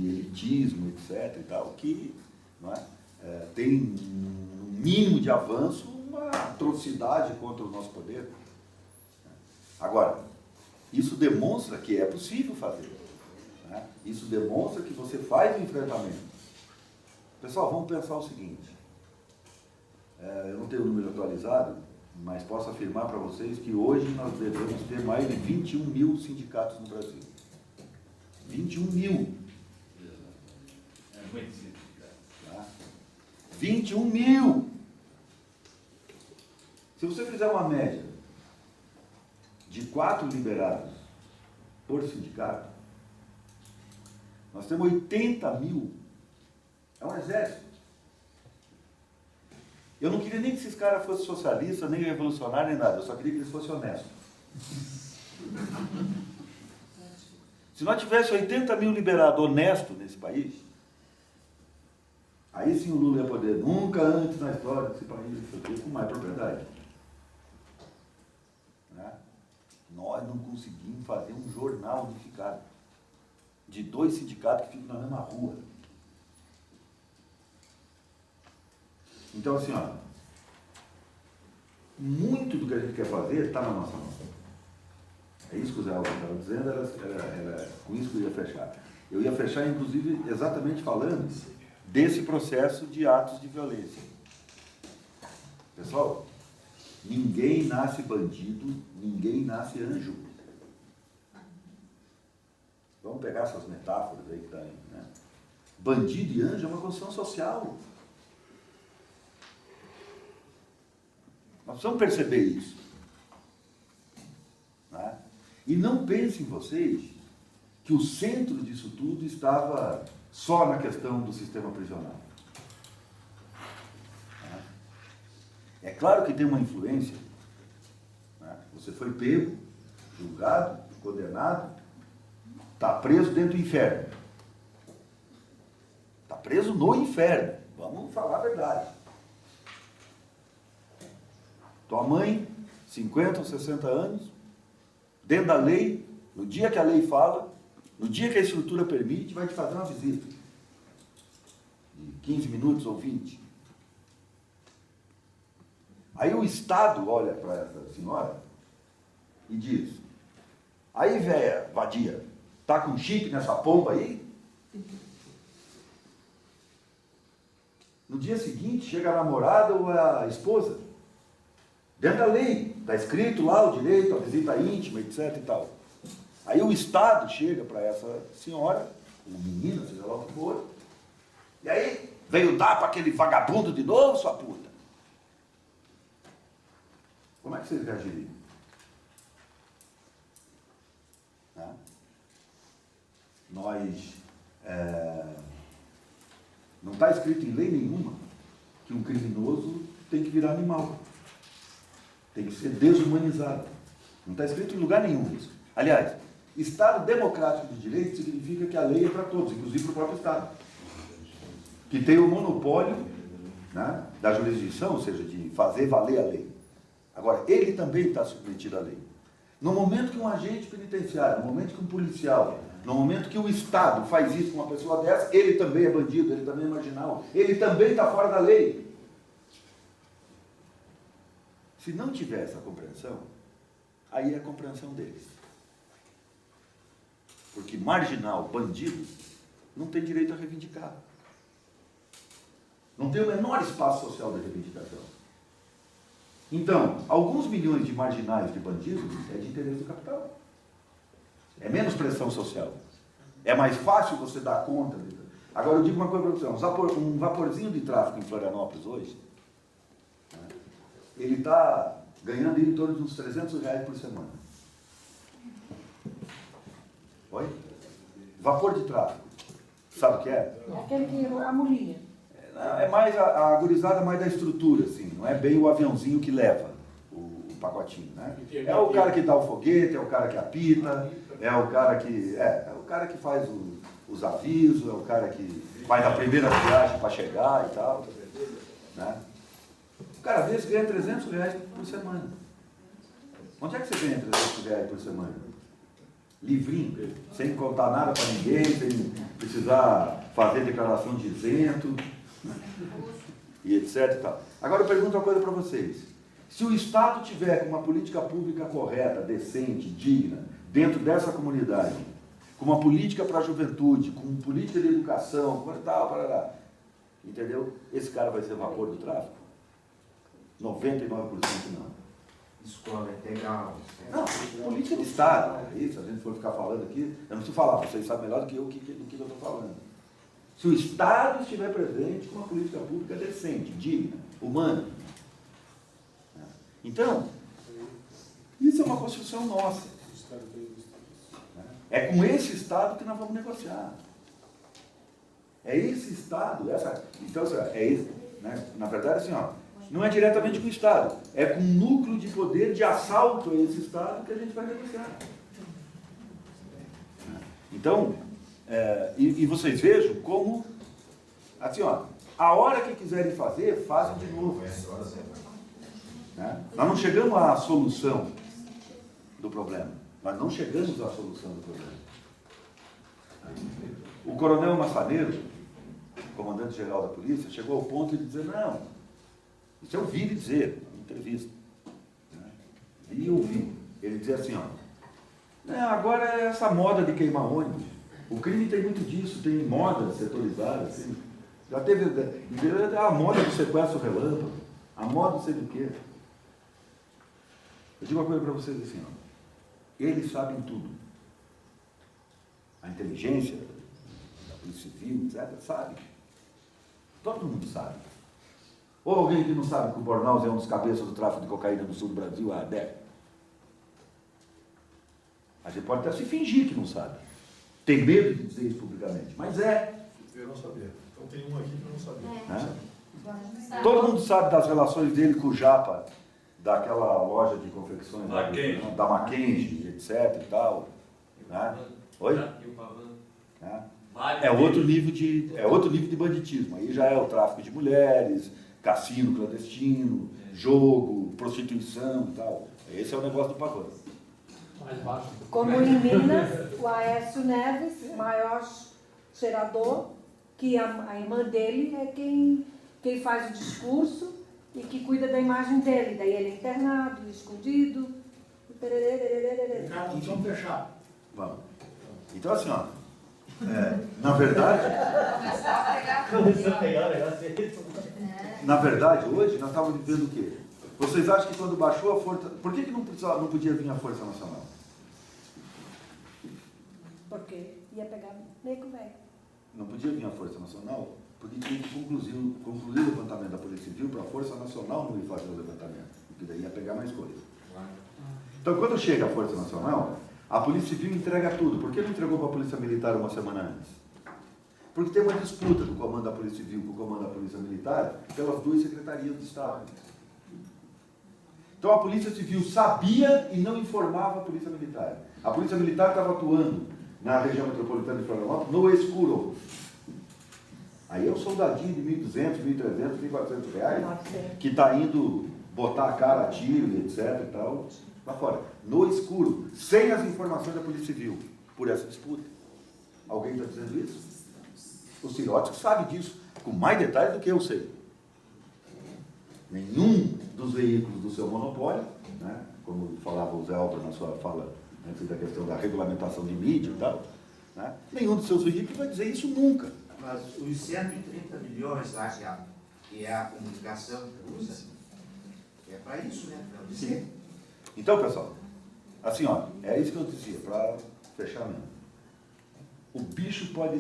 A: elitismo, etc. E tal, que, não é, tem um mínimo de avanço, uma atrocidade contra o nosso poder. Agora, isso demonstra que é possível fazer. Né? Isso demonstra que você faz o enfrentamento. Pessoal, vamos pensar o seguinte. Eu não tenho o número atualizado, mas posso afirmar para vocês que hoje nós devemos ter mais de 21 mil sindicatos no Brasil. 21 mil.
I: É muito simples.
A: Tá? 21 mil! Se você fizer uma média de 4 liberados por sindicato, nós temos 80 mil. É um exército. Eu não queria nem que esses caras fossem socialistas, nem revolucionários, nem nada. Eu só queria que eles fossem honestos. Se nós tivéssemos 80 mil liberados honestos nesse país, aí sim o Lula ia poder, nunca antes na história desse país, com mais propriedade. Né? Nós não conseguimos fazer um jornal unificado de 2 sindicatos que ficam na mesma rua. Então, assim, ó, muito do que a gente quer fazer está na nossa mão. É isso que o Zé Alves estava dizendo, era com isso que eu ia fechar. Eu ia fechar, inclusive, exatamente falando desse processo de atos de violência. Pessoal, ninguém nasce bandido, ninguém nasce anjo. Vamos pegar essas metáforas aí que está aí, né? Bandido e anjo é uma construção social. Nós precisamos perceber isso. Né? E não pensem vocês que o centro disso tudo estava só na questão do sistema prisional. Né? É claro que tem uma influência. Né? Você foi pego, julgado, condenado, está preso dentro do inferno. Está preso no inferno. Vamos falar a verdade. Tua mãe, 50 ou 60 anos, dentro da lei, no dia que a lei fala, no dia que a estrutura permite, vai te fazer uma visita. De 15 minutos ou 20. Aí o Estado olha para essa senhora e diz, aí, véia, vadia, tá com chip nessa pomba aí? No dia seguinte, chega a namorada ou a esposa. Dentro da lei, está escrito lá o direito à visita íntima, etc. e tal. Aí o Estado chega para essa senhora, ou menina, seja lá o que for, e aí veio dar para aquele vagabundo de novo, sua puta. Como é que vocês reagiriam? Nós, não está escrito em lei nenhuma que um criminoso tem que virar animal. Tem que ser desumanizado. Não está escrito em lugar nenhum isso. Aliás, Estado democrático de direito significa que a lei é para todos, inclusive para o próprio Estado. que tem o monopólio, né, da jurisdição, ou seja, de fazer valer a lei. Agora, ele também está submetido à lei. No momento que um agente penitenciário, no momento que um policial, no momento que o Estado faz isso com uma pessoa dessa, ele também é bandido, ele também é marginal, ele também está fora da lei. Se não tiver essa compreensão, aí é a compreensão deles. Porque marginal, bandido, não tem direito a reivindicar. Não tem o menor espaço social de reivindicação. Então, alguns milhões de marginais de bandidos é de interesse do capital. É menos pressão social. É mais fácil você dar conta. Agora, eu digo uma coisa para você. Um vaporzinho de tráfico em Florianópolis hoje, né, ele está ganhando em torno de uns R$300 por semana. Oi? Vapor de tráfico. Sabe o que é?
E: É aquele que a mulinha.
A: É mais a gurizada mais da estrutura, assim. Não é bem o aviãozinho que leva o pacotinho, né? É o cara que dá o foguete, é o cara que apita, é o cara que... É o cara que faz os avisos, é o cara que faz a primeira viagem para chegar e tal, né? O cara desse ganha R$300 por semana. Onde é que você ganha R$300 por semana? Livrinho, sem contar nada para ninguém, sem precisar fazer declaração de isento, né? E etc. E tal. Agora eu pergunto uma coisa para vocês. Se o Estado tiver uma política pública correta, decente, digna, dentro dessa comunidade, com uma política para a juventude, com política de educação, com tal, parará, entendeu? Esse cara vai ser vapor do tráfico? 99% não.
B: Escola integral.
A: Não, política de Estado. É isso, se a gente for ficar falando aqui, eu não preciso falar, vocês sabem melhor do que eu estou falando. Se o Estado estiver presente com uma política pública decente, digna, humana. Então, isso é uma construção nossa. É com esse Estado que nós vamos negociar. É esse Estado, então, é esse, né? Na verdade, assim, ó, não é diretamente com o Estado, é com um núcleo de poder de assalto a esse Estado que a gente vai negociar. Então, e vocês vejam como, assim, ó, a hora que quiserem fazer, fazem de novo. Né? Nós não chegamos à solução do problema. Nós não chegamos à solução do problema. O coronel Massaneiro, comandante-geral da polícia, chegou ao ponto de dizer, não, isso eu ouvi dizer, em entrevista. Né? E ouvi. Ele dizia assim, ó, não, agora é essa moda de queimar ônibus. O crime tem muito disso, tem moda setorizada, assim. Já teve a moda do sequestro relâmpago, a moda não sei do quê. Eu digo uma coisa para vocês assim, ó. Eles sabem tudo. A inteligência, a polícia civil, etc., sabe. Todo mundo sabe. Ou alguém que não sabe que o Bornaus é um dos cabeças do tráfico de cocaína do sul do Brasil há décadas? A gente pode até se fingir que não sabe. Tem medo de dizer isso publicamente, mas é.
J: Eu não sabia. Então tem um aqui que eu não sabia.
A: Né? Todo mundo sabe das relações dele com o Japa, daquela loja de confecções da Mackenzie, etc. e tal. Né? Oi? Né? É outro nível de banditismo. Aí já é o tráfico de mulheres, cassino clandestino, jogo, prostituição e tal. Esse é o negócio do pavão.
F: Mais baixo.
E: Como em Minas, o Aécio Neves, maior cheirador, que a irmã dele é quem faz o discurso e que cuida da imagem dele. Daí ele é internado, escondido.
C: Ricardo, vamos fechar.
A: Vamos. Então assim, ó, na verdade, hoje nós estávamos vivendo o quê? Vocês acham que quando baixou a força... Por que não podia vir a Força Nacional?
E: Porque ia pegar nego velho.
A: Não podia vir a Força Nacional porque tinha que concluir o levantamento da Polícia Civil para a Força Nacional não ir fazer o levantamento, porque daí ia pegar mais coisas. Então, quando chega a Força Nacional, a Polícia Civil entrega tudo. Por que não entregou para a Polícia Militar uma semana antes? Porque tem uma disputa do comando da Polícia Civil com o comando da Polícia Militar pelas duas secretarias do Estado. Então a Polícia Civil sabia e não informava a Polícia Militar. A Polícia Militar estava atuando na região metropolitana de Florianópolis no escuro. Aí é um soldadinho de 1.200, 1.300, 1.400 reais,
E: 900.
A: que está indo botar a cara a tiro e etc e tal, lá fora, no escuro, sem as informações da Polícia Civil, por essa disputa. Alguém está dizendo isso? O Sirotsky sabe disso, com mais detalhes do que eu sei. Nenhum dos veículos do seu monopólio, né, como falava o Zé Aldo na sua fala antes da questão da regulamentação de mídia e tal, né, nenhum dos seus veículos vai dizer isso nunca.
B: Mas os 130 milhões lá que é a comunicação que usa, é para isso, né? Para dizer.
A: Sim. Então, pessoal, assim, ó, é isso que eu dizia, para fechar mesmo. O bicho pode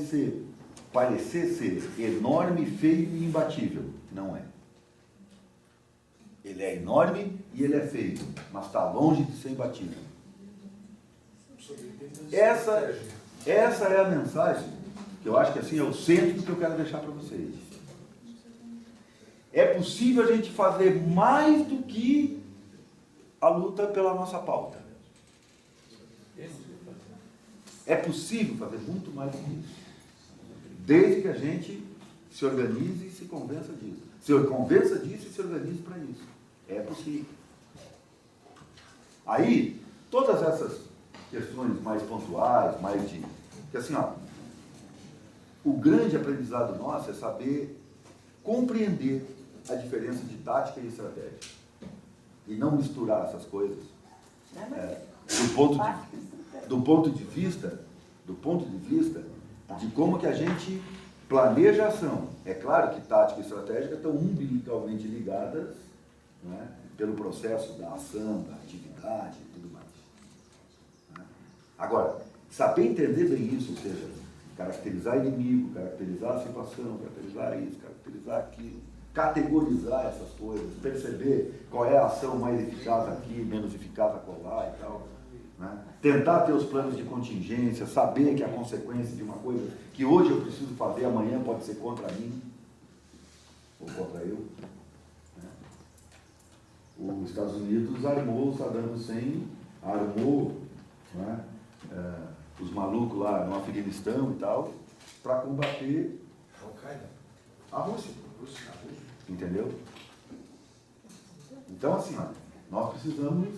A: parecer ser enorme, feio e imbatível. Não é. Ele é enorme e ele é feio, mas está longe de ser imbatível. Essa é a mensagem que eu acho que assim é o centro do que eu quero deixar para vocês. É possível a gente fazer mais do que a luta pela nossa pauta. É possível fazer muito mais do que isso. Desde que a gente se organize e se convença disso. Se convença disso e se organize para isso. É possível. Aí, todas essas questões mais pontuais, mais de... Porque assim, ó, o grande aprendizado nosso é saber compreender a diferença de tática e estratégia. E não misturar essas coisas. Do ponto de vista de como que a gente planeja a ação. É claro que tática e estratégia estão umbilicalmente ligadas, né, pelo processo da ação, da atividade e tudo mais. Né? Agora, saber entender bem isso, ou seja, caracterizar inimigo, caracterizar a situação, caracterizar isso, caracterizar aquilo, categorizar essas coisas, perceber qual é a ação mais eficaz aqui, menos eficaz acolá e tal. Né? Tentar ter os planos de contingência, saber que a consequência de uma coisa que hoje eu preciso fazer, amanhã pode ser contra mim ou contra eu. Né? Os Estados Unidos armou o Saddam Hussein, armou, né, os malucos lá no Afeganistão e tal, para combater a Rússia. Entendeu? Então, assim, ó, nós precisamos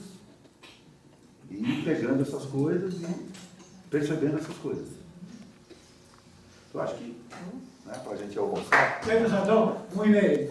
A: ir pegando essas coisas e percebendo essas coisas. Eu acho que, né, para a gente almoçar...
K: Ladies and gentlemen, we need